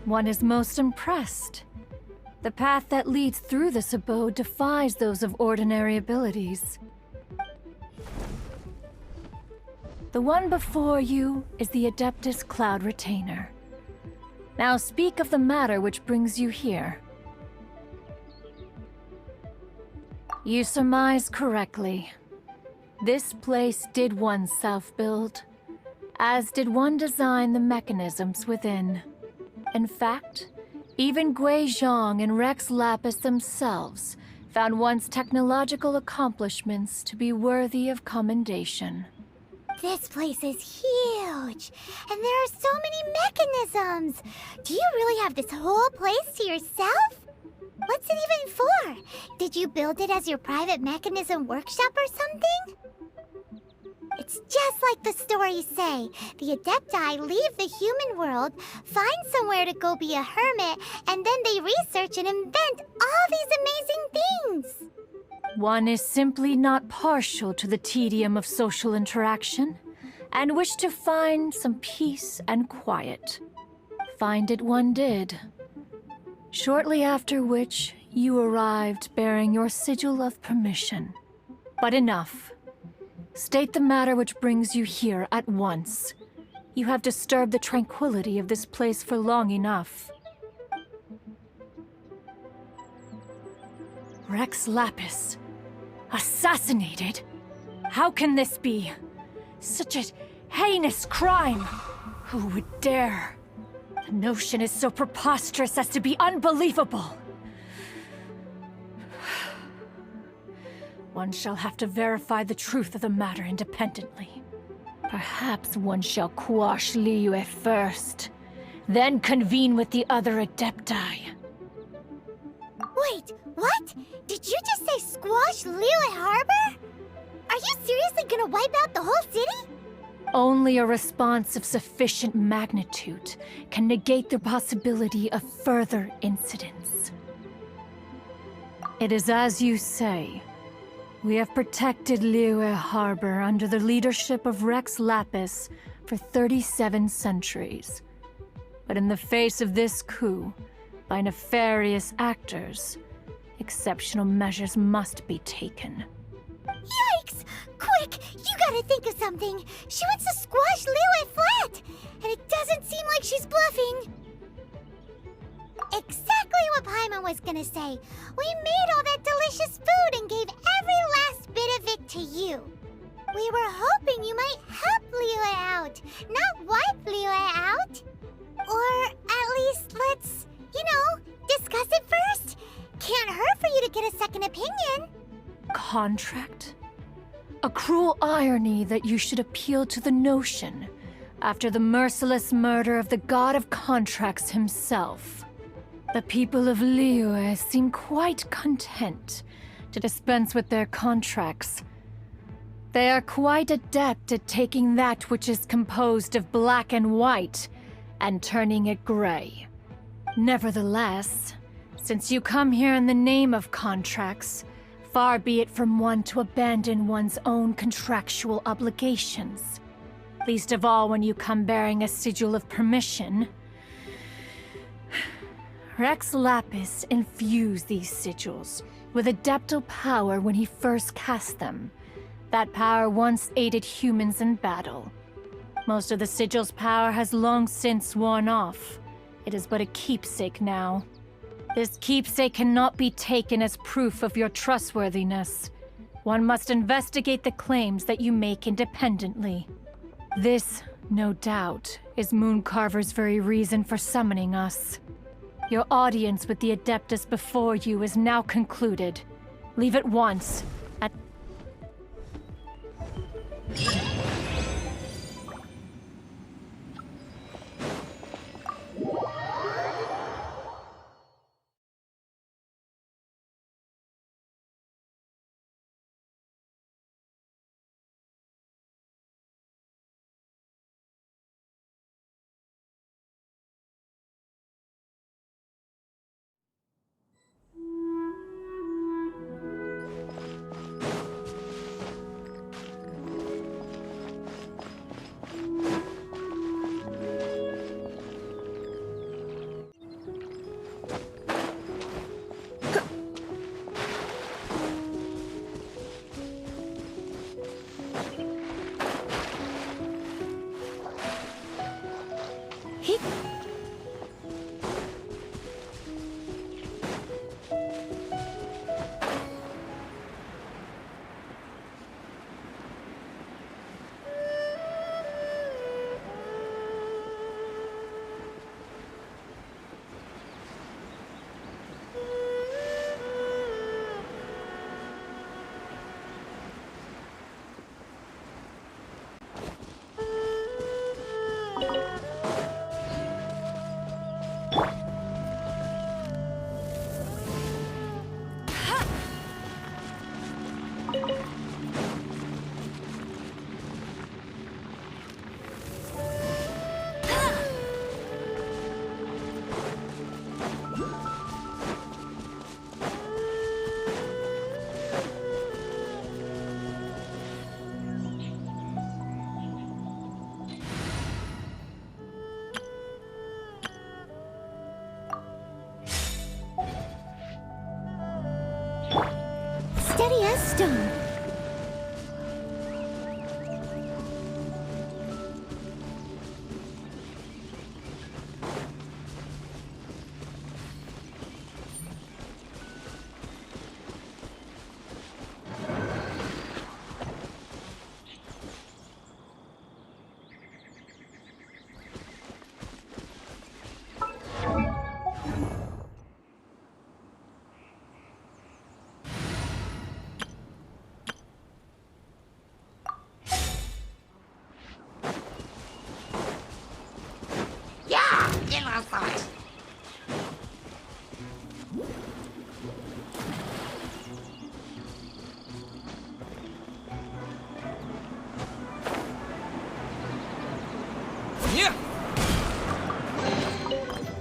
One is most impressed. The path that leads through this abode defies those of ordinary abilities. The one before you is the Adeptus Cloud Retainer. Now speak of the matter which brings you here. You surmise correctly. This place did one self-build, as did one design the mechanisms within. In fact, even Gui Zhang and Rex Lapis themselves found one's technological accomplishments to be worthy of commendation. This place is huge, and there are so many mechanisms. Do you really have this whole place to yourself? What's it even for? Did you build it as your private mechanism workshop or something? It's just like the stories say. The Adepti leave the human world, find somewhere to go be a hermit, and then they research and invent all these amazing things. One is simply not partial to the tedium of social interaction, and wished to find some peace and quiet. Find it one did. Shortly after which, you arrived bearing your sigil of permission. But enough. State the matter which brings you here at once. You have disturbed the tranquility of this place for long enough. Rex Lapis. Assassinated? How can this be? Such a heinous crime! Who would dare? The notion is so preposterous as to be unbelievable. one shall have to verify the truth of the matter independently. Perhaps one shall quash Liyue first, then convene with the other Adepti. Wait, what? Did you just say squash Liyue Harbor? Are you seriously gonna wipe out the whole city? Only a response of sufficient magnitude can negate the possibility of further incidents. It is as you say. We have protected Liyue Harbor under the leadership of Rex Lapis for 37 centuries. But in the face of this coup, by nefarious actors, exceptional measures must be taken. Yikes! Quick! You gotta think of something! She wants to squash Liyue flat! And it doesn't seem like she's bluffing! Exactly what Paimon was gonna say! We made all that delicious food and gave every last bit of it to you! We were hoping you might help Liyue out, not wipe Liyue out! Or at least let's, discuss it first! Can't hurt for you to get a second opinion! Contract? A cruel irony that you should appeal to the notion after the merciless murder of the god of contracts himself. The people of Liyue seem quite content to dispense with their contracts. They are quite adept at taking that which is composed of black and white and turning it gray. Nevertheless, since you come here in the name of contracts, far be it from one to abandon one's own contractual obligations. Least of all when you come bearing a sigil of permission. Rex Lapis infused these sigils with adeptal power when he first cast them. That power once aided humans in battle. Most of the sigil's power has long since worn off. It is but a keepsake now. This keepsake cannot be taken as proof of your trustworthiness. One must investigate the claims that you make independently. This, no doubt, is Mooncarver's very reason for summoning us. Your audience with the Adeptus before you is now concluded. Leave at once. Steady as stone.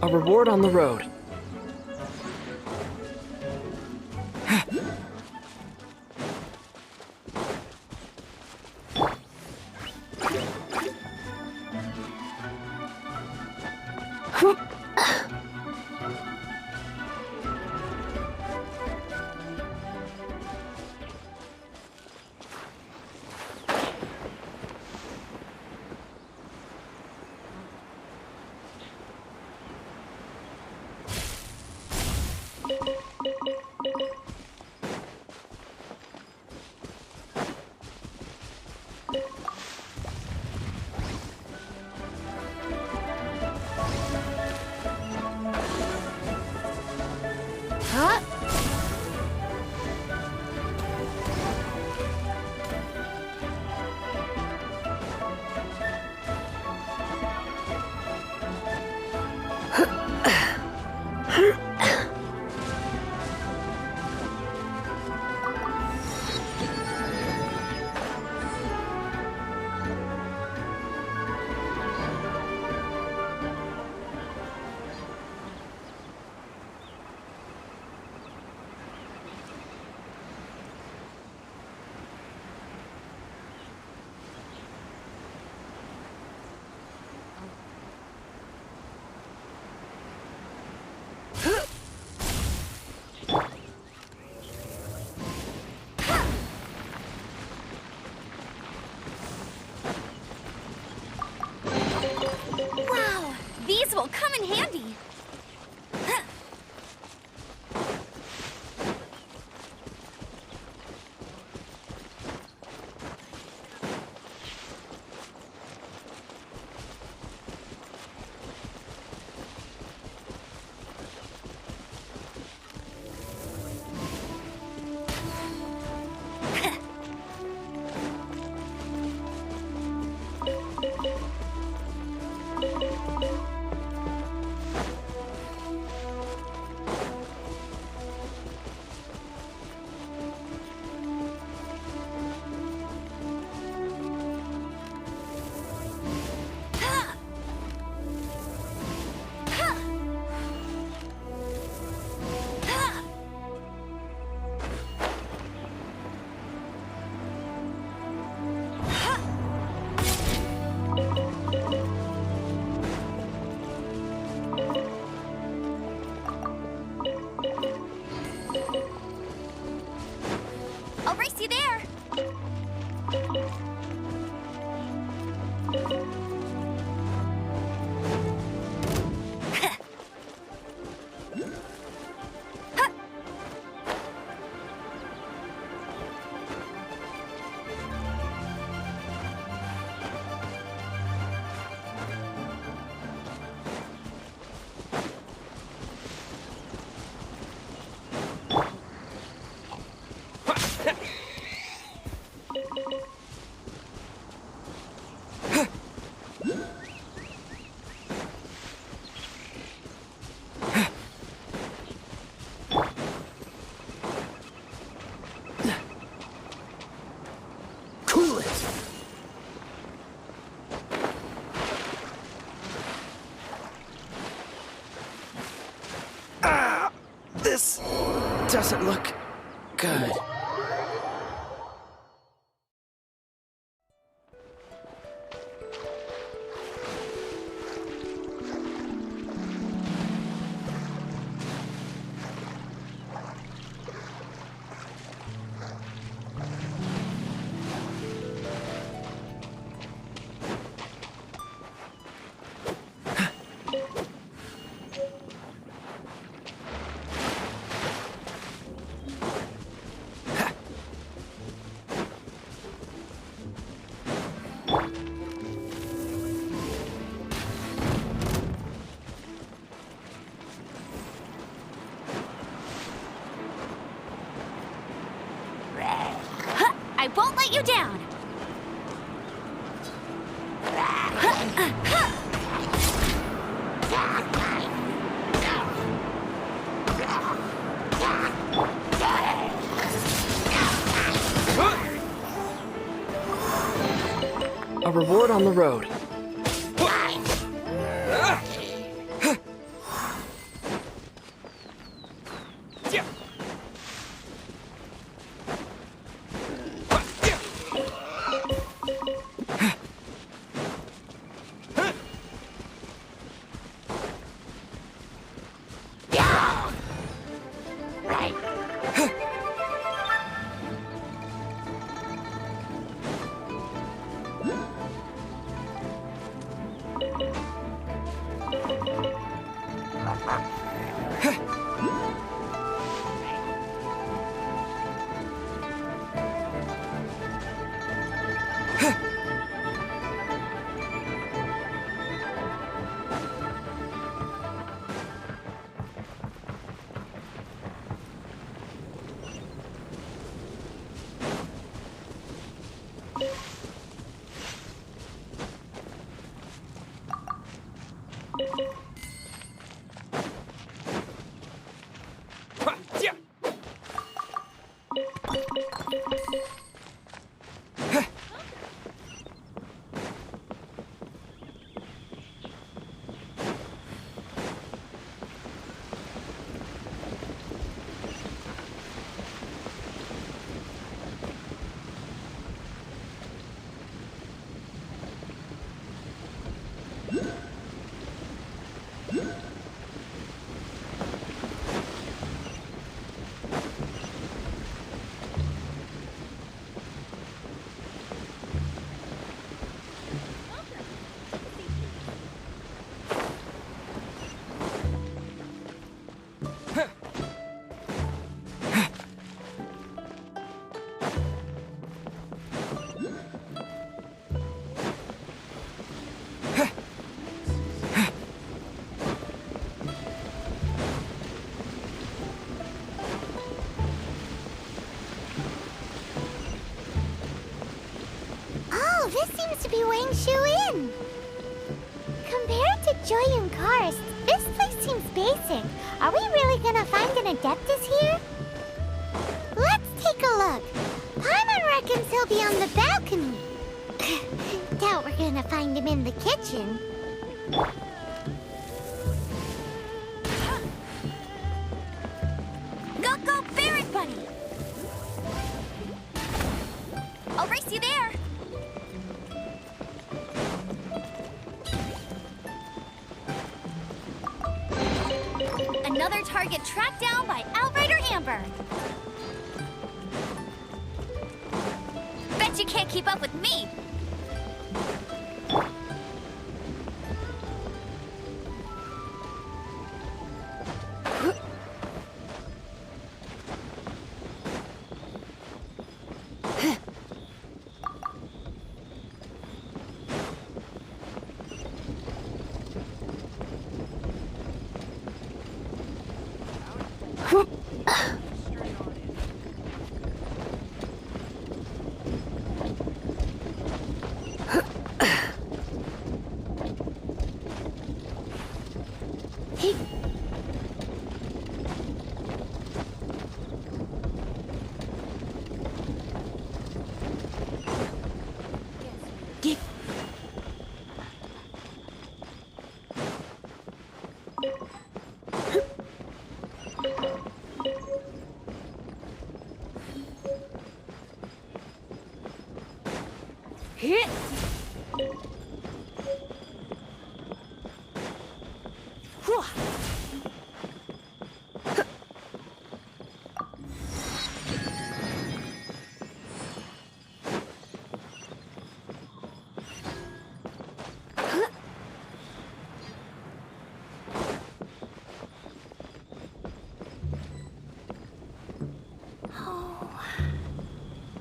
A reward on the road. Wow, these will come in handy. I'll race you there. This doesn't look good. I won't let you down. reward on the road. Oh, this seems to be Wang Shu Inn. Compared to Joyun Karst, this place seems basic. Are we really gonna find an Adeptus here? Let's take a look. Paimon reckons he'll be on the balcony. Doubt we're gonna find him in the kitchen. Go, go, Barret Bunny! I'll race you there! Another target tracked down by Outrider Amber. Bet you can't keep up with me.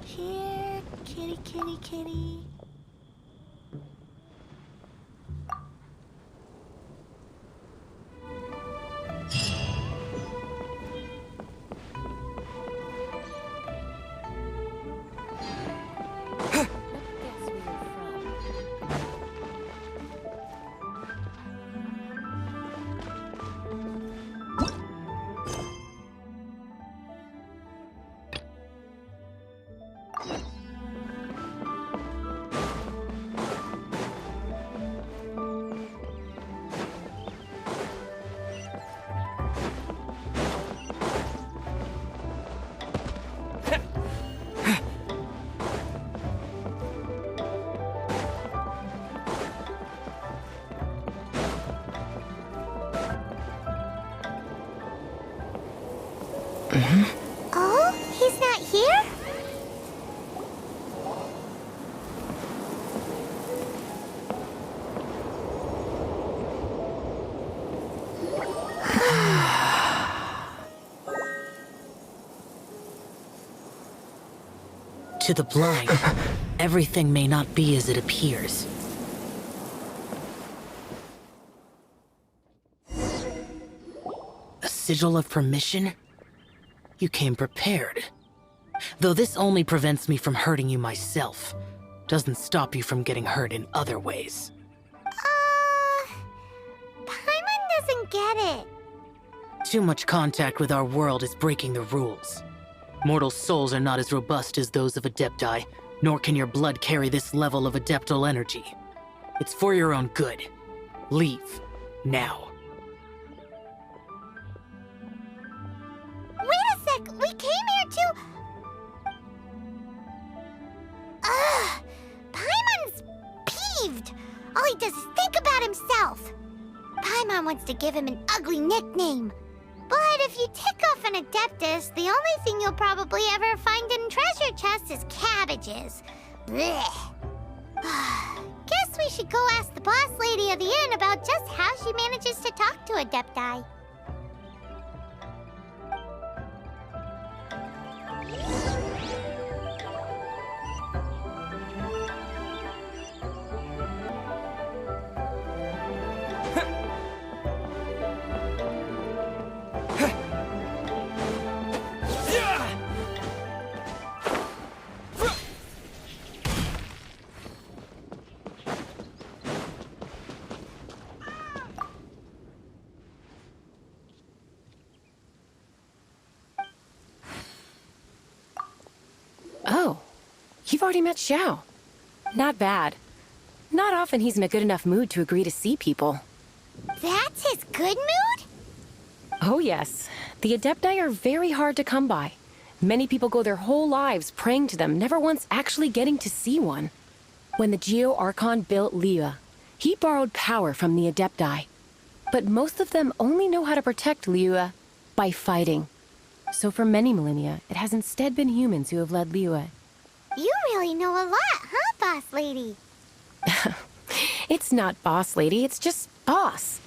Here, kitty, kitty, kitty. Oh, he's not here? To the blind, everything may not be as it appears. A sigil of permission? You came prepared. Though this only prevents me from hurting you myself, doesn't stop you from getting hurt in other ways. Paimon doesn't get it. Too much contact with our world is breaking the rules. Mortal souls are not as robust as those of Adepti, nor can your blood carry this level of adeptal energy. It's for your own good. Leave. Now. Wait a sec, we came here to... Ugh! Paimon's peeved! All he does is think about himself. Paimon wants to give him an ugly nickname. But if you tick off an Adeptus, the only thing you'll probably ever find in treasure chests is cabbages. Blech. Guess we should go ask the boss lady of the inn about just how she manages to talk to Adepti. Oh, you've already met Xiao. Not bad. Not often he's in a good enough mood to agree to see people. That's his good mood? Oh yes. The Adepti are very hard to come by. Many people go their whole lives praying to them, never once actually getting to see one. When the Geo Archon built Liyue, he borrowed power from the Adepti. But most of them only know how to protect Liyue by fighting. So for many millennia, it has instead been humans who have led Liyue. You really know a lot, huh, boss lady? It's not boss lady, it's just boss.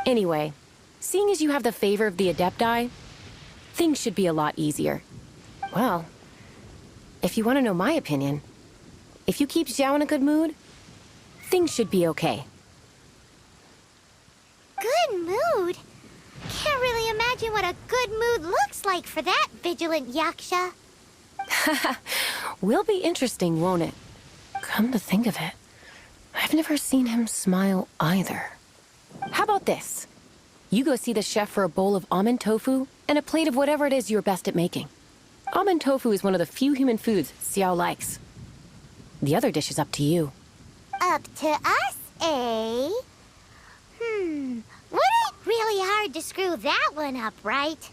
Anyway, seeing as you have the favor of the Adepti, things should be a lot easier. Well, if you want to know my opinion, if you keep Xiao in a good mood, things should be okay. Good mood? Can't really imagine what a good mood looks like for that vigilant Yaksha. Will be interesting, won't it? Come to think of it, I've never seen him smile either. How about this? You go see the chef for a bowl of almond tofu and a plate of whatever it is you're best at making. Almond tofu is one of the few human foods Xiao likes. The other dish is up to you. Up to us, eh? Wouldn't really hard to screw that one up, right?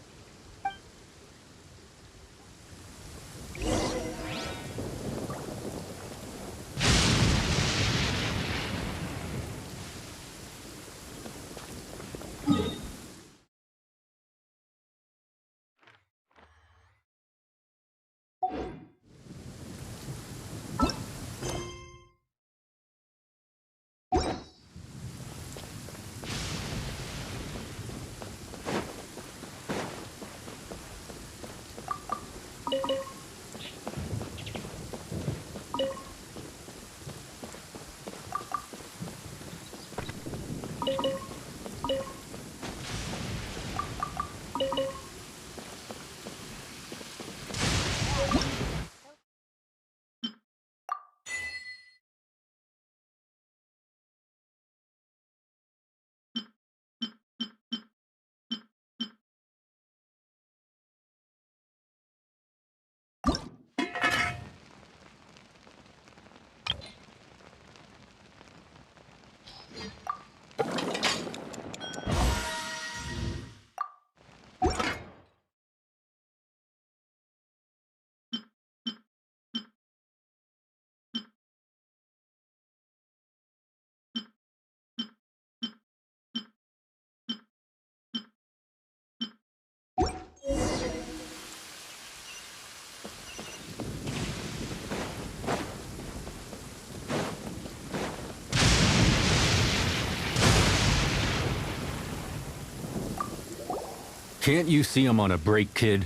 Can't you see I'm on a break, kid?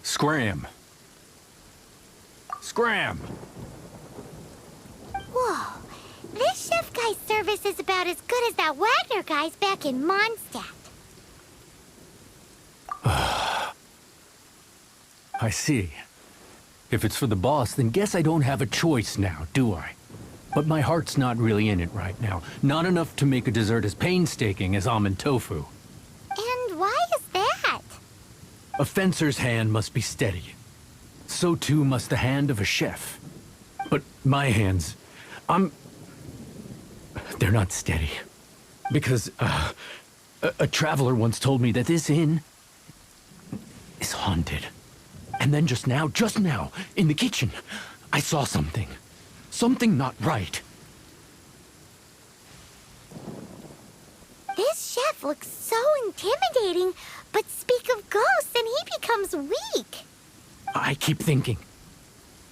Scram! Scram! Whoa. This chef guy's service is about as good as that Wagner guy's back in Mondstadt. I see. If it's for the boss, then guess I don't have a choice now, do I? But my heart's not really in it right now. Not enough to make a dessert as painstaking as almond tofu. And why is that? A fencer's hand must be steady. So too must the hand of a chef. But my hands, they're not steady. Because, a traveler once told me that this inn is haunted. And then just now, in the kitchen, I saw something. Something not right. This chef looks so intimidating, but speak of ghosts and he becomes weak. I keep thinking,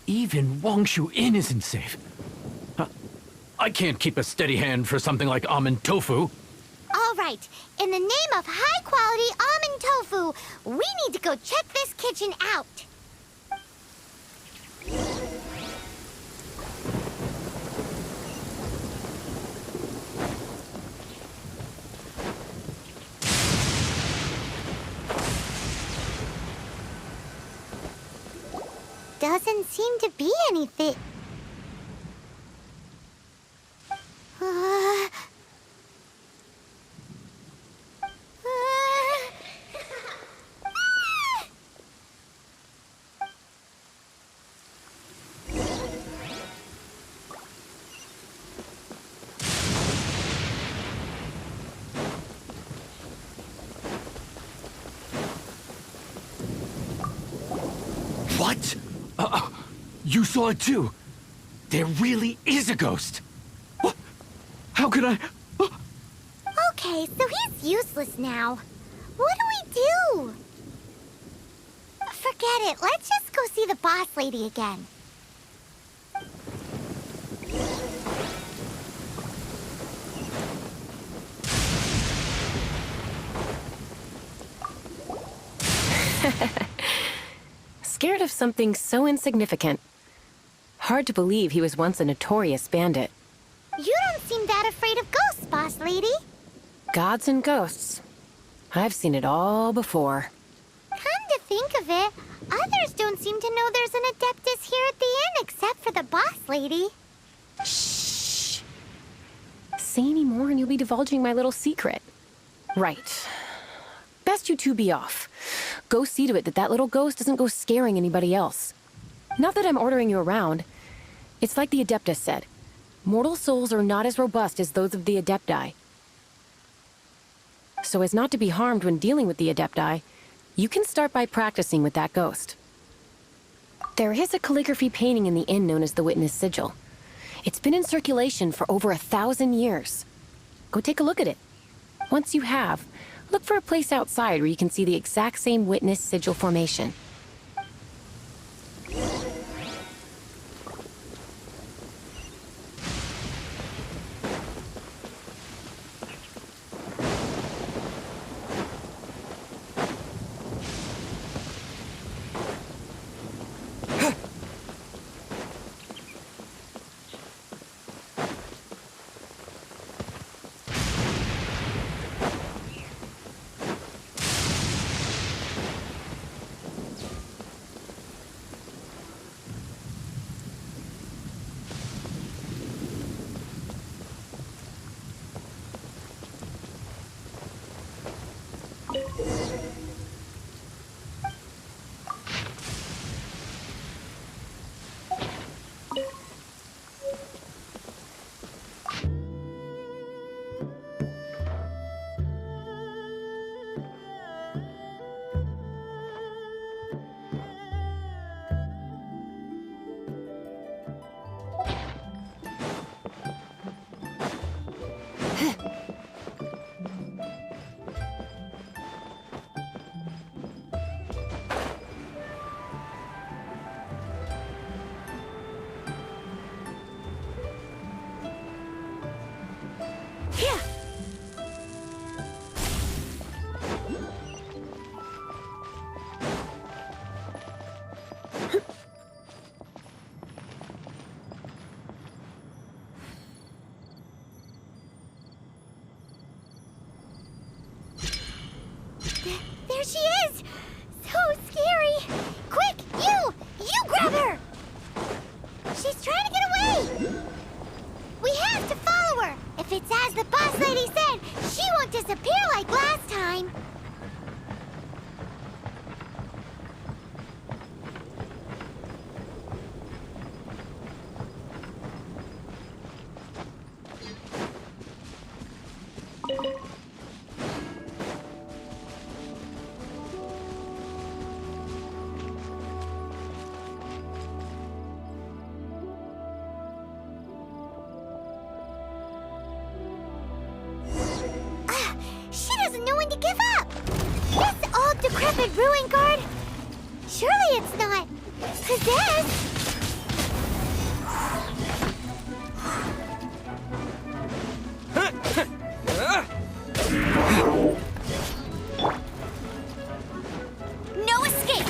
even Wangshu Inn isn't safe. I can't keep a steady hand for something like almond tofu. All right, in the name of high-quality almond tofu, we need to go check this kitchen out. Doesn't seem to be anything. What? You saw it too? There really is a ghost! What? How could I... Okay, so he's useless now. What do we do? Forget it. Let's just go see the boss lady again. Scared of something so insignificant. Hard to believe he was once a notorious bandit. You don't seem that afraid of ghosts, boss lady. Gods and ghosts. I've seen it all before. Come to think of it, others don't seem to know there's an Adeptus here at the inn except for the boss lady. Shh. Say any more and you'll be divulging my little secret. Right. Best you two be off. Go see to it that that little ghost doesn't go scaring anybody else. Not that I'm ordering you around. It's like the Adeptus said. Mortal souls are not as robust as those of the Adepti. So as not to be harmed when dealing with the Adepti, you can start by practicing with that ghost. There is a calligraphy painting in the inn known as the Witness Sigil. It's been in circulation for over 1,000 years. Go take a look at it. Once you have, look for a place outside where you can see the exact same Witness Sigil formation. give up! This old decrepit ruin guard? Surely it's not possessed? No escape!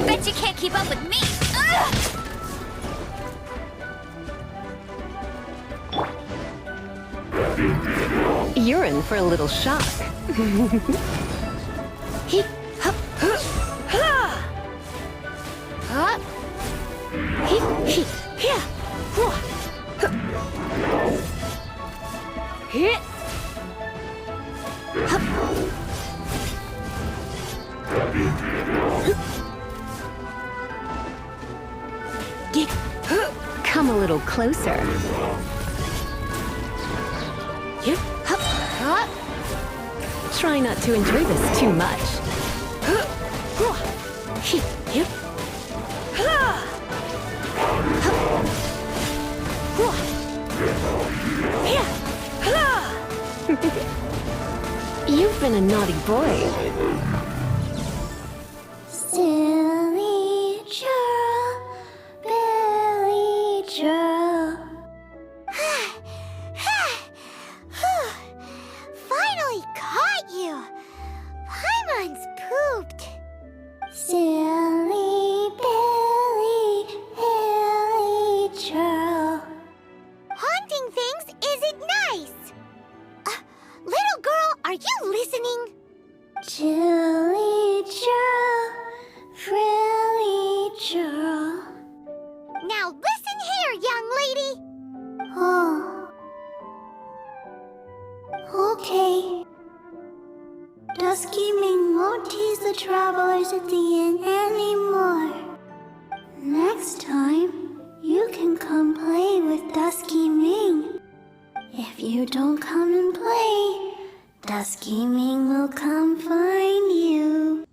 Bet you can't keep up with me! You're in for a little shock. Come a little closer. Try not to enjoy this too much. You've been a naughty boy. Silly churl, Billy churl. Finally caught you! Paimon's pooped. Silly Billy, Billy churl. Haunting things isn't nice. Little girl, are you listening? Chilly churl, frilly churl. Now listen here, young lady. Oh. Okay. Dusky Ming won't tease the travelers at the inn anymore. Next time, you can come play with Dusky Ming. If you don't come and play, Dusky Ming will come find you.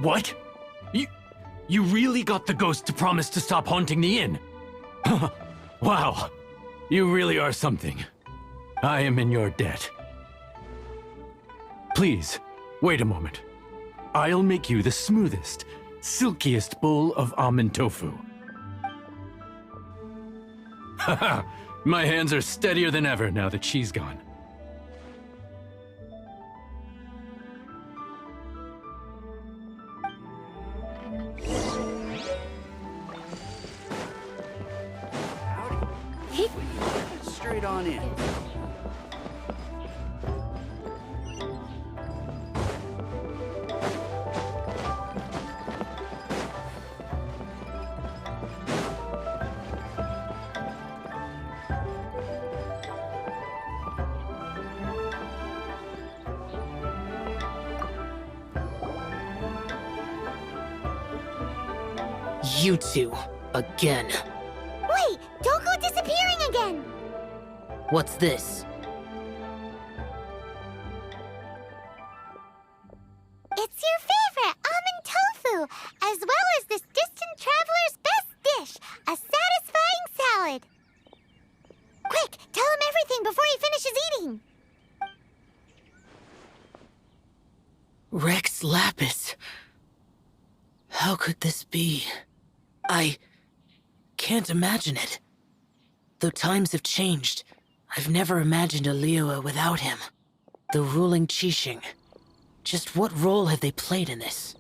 What? You really got the ghost to promise to stop haunting the inn? Wow. You really are something. I am in your debt. Please, wait a moment. I'll make you the smoothest, silkiest bowl of almond tofu. Haha, my hands are steadier than ever now that she's gone. Straight on in. You two, again. Wait, don't go disappearing again! What's this? It's your favorite almond tofu, as well as this distant traveler's best dish, a satisfying salad. Quick, tell him everything before he finishes eating. Rex Lapis. How could this be? I can't imagine it. Though times have changed, I've never imagined a Liyue without him. The ruling Qixing. Just what role have they played in this?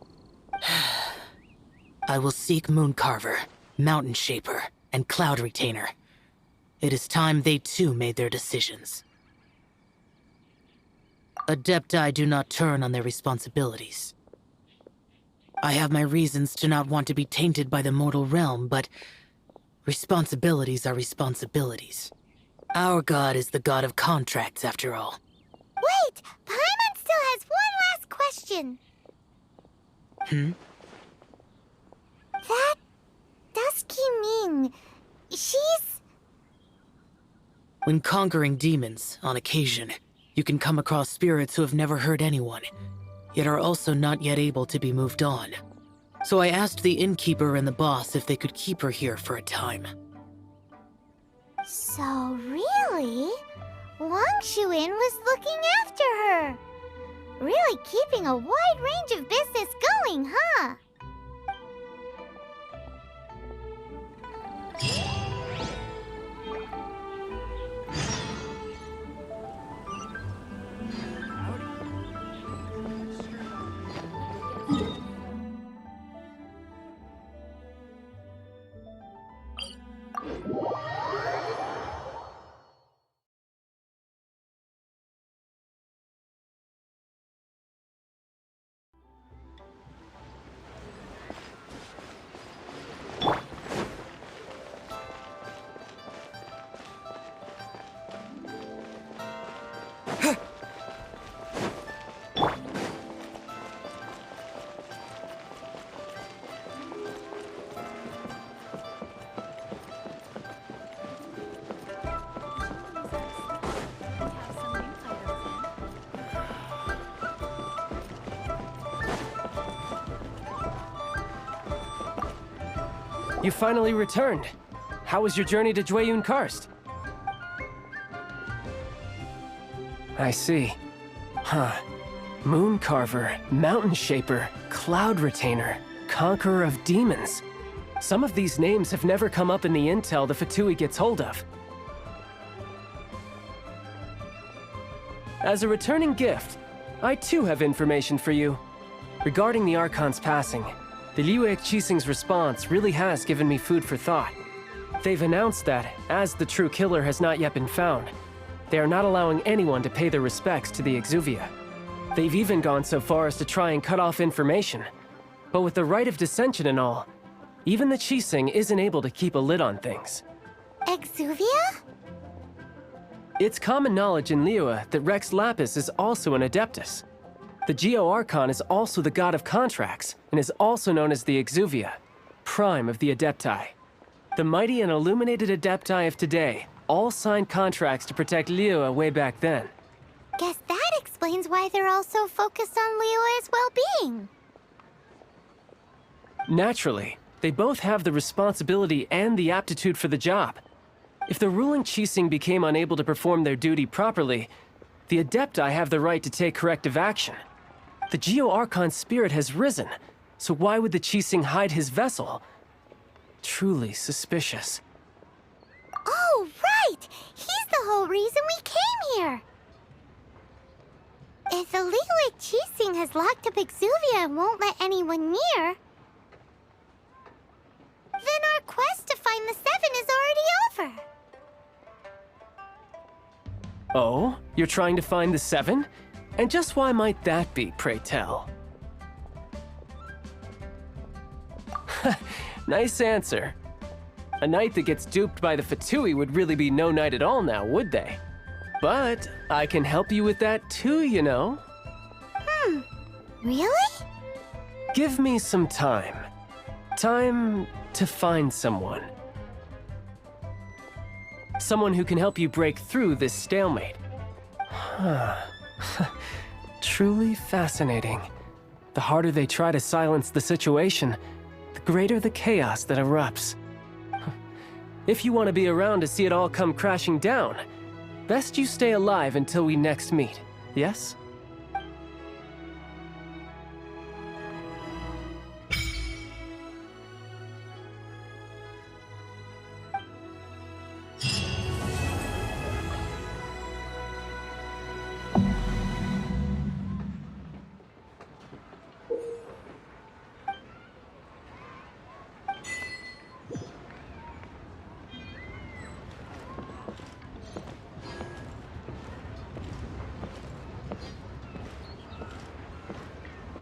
I will seek Mooncarver, Mountain Shaper, and Cloud Retainer. It is time they too made their decisions. Adepti do not turn on their responsibilities. I have my reasons to not want to be tainted by the mortal realm, but responsibilities are responsibilities. Our god is the god of contracts, after all. Wait! Paimon still has one last question. That Dusky Ming, she's... When conquering demons, on occasion, you can come across spirits who have never hurt anyone, yet are also not yet able to be moved on. So I asked the innkeeper and the boss if they could keep her here for a time. So really, Wang Shuin was looking after her. Really keeping a wide range of business going, huh? You finally returned. How was your journey to Jueyun Karst? I see. Huh. Moon Carver, Mountain Shaper, Cloud Retainer, Conqueror of Demons. Some of these names have never come up in the intel the Fatui gets hold of. As a returning gift, I too have information for you. Regarding the Archon's passing, the Liyue Qixing's response really has given me food for thought. They've announced that, as the true killer has not yet been found, they are not allowing anyone to pay their respects to the Exuvia. They've even gone so far as to try and cut off information. But with the right of dissension and all, even the Qixing isn't able to keep a lid on things. Exuvia? It's common knowledge in Liyue that Rex Lapis is also an Adeptus. The Geo-Archon is also the god of contracts, and is also known as the Exuvia, prime of the Adepti. The mighty and illuminated Adepti of today all signed contracts to protect Liyue way back then. Guess that explains why they're all so focused on Liyue's well-being. Naturally, they both have the responsibility and the aptitude for the job. If the ruling Qixing became unable to perform their duty properly, the Adepti have the right to take corrective action. The Geo-Archon's spirit has risen, so why would the Qixing hide his vessel? Truly suspicious. Oh, right! He's the whole reason we came here! If the Liyue Qixing has locked up Exuvia and won't let anyone near, then our quest to find the Seven is already over. Oh? You're trying to find the Seven? And just why might that be, pray tell? Nice answer. A knight that gets duped by the Fatui would really be no knight at all now, would they? But I can help you with that too, you know. Really? Give me some time. Time to find someone. Someone who can help you break through this stalemate. Truly fascinating. The harder they try to silence the situation, the greater the chaos that erupts. If you want to be around to see it all come crashing down, best you stay alive until we next meet, yes?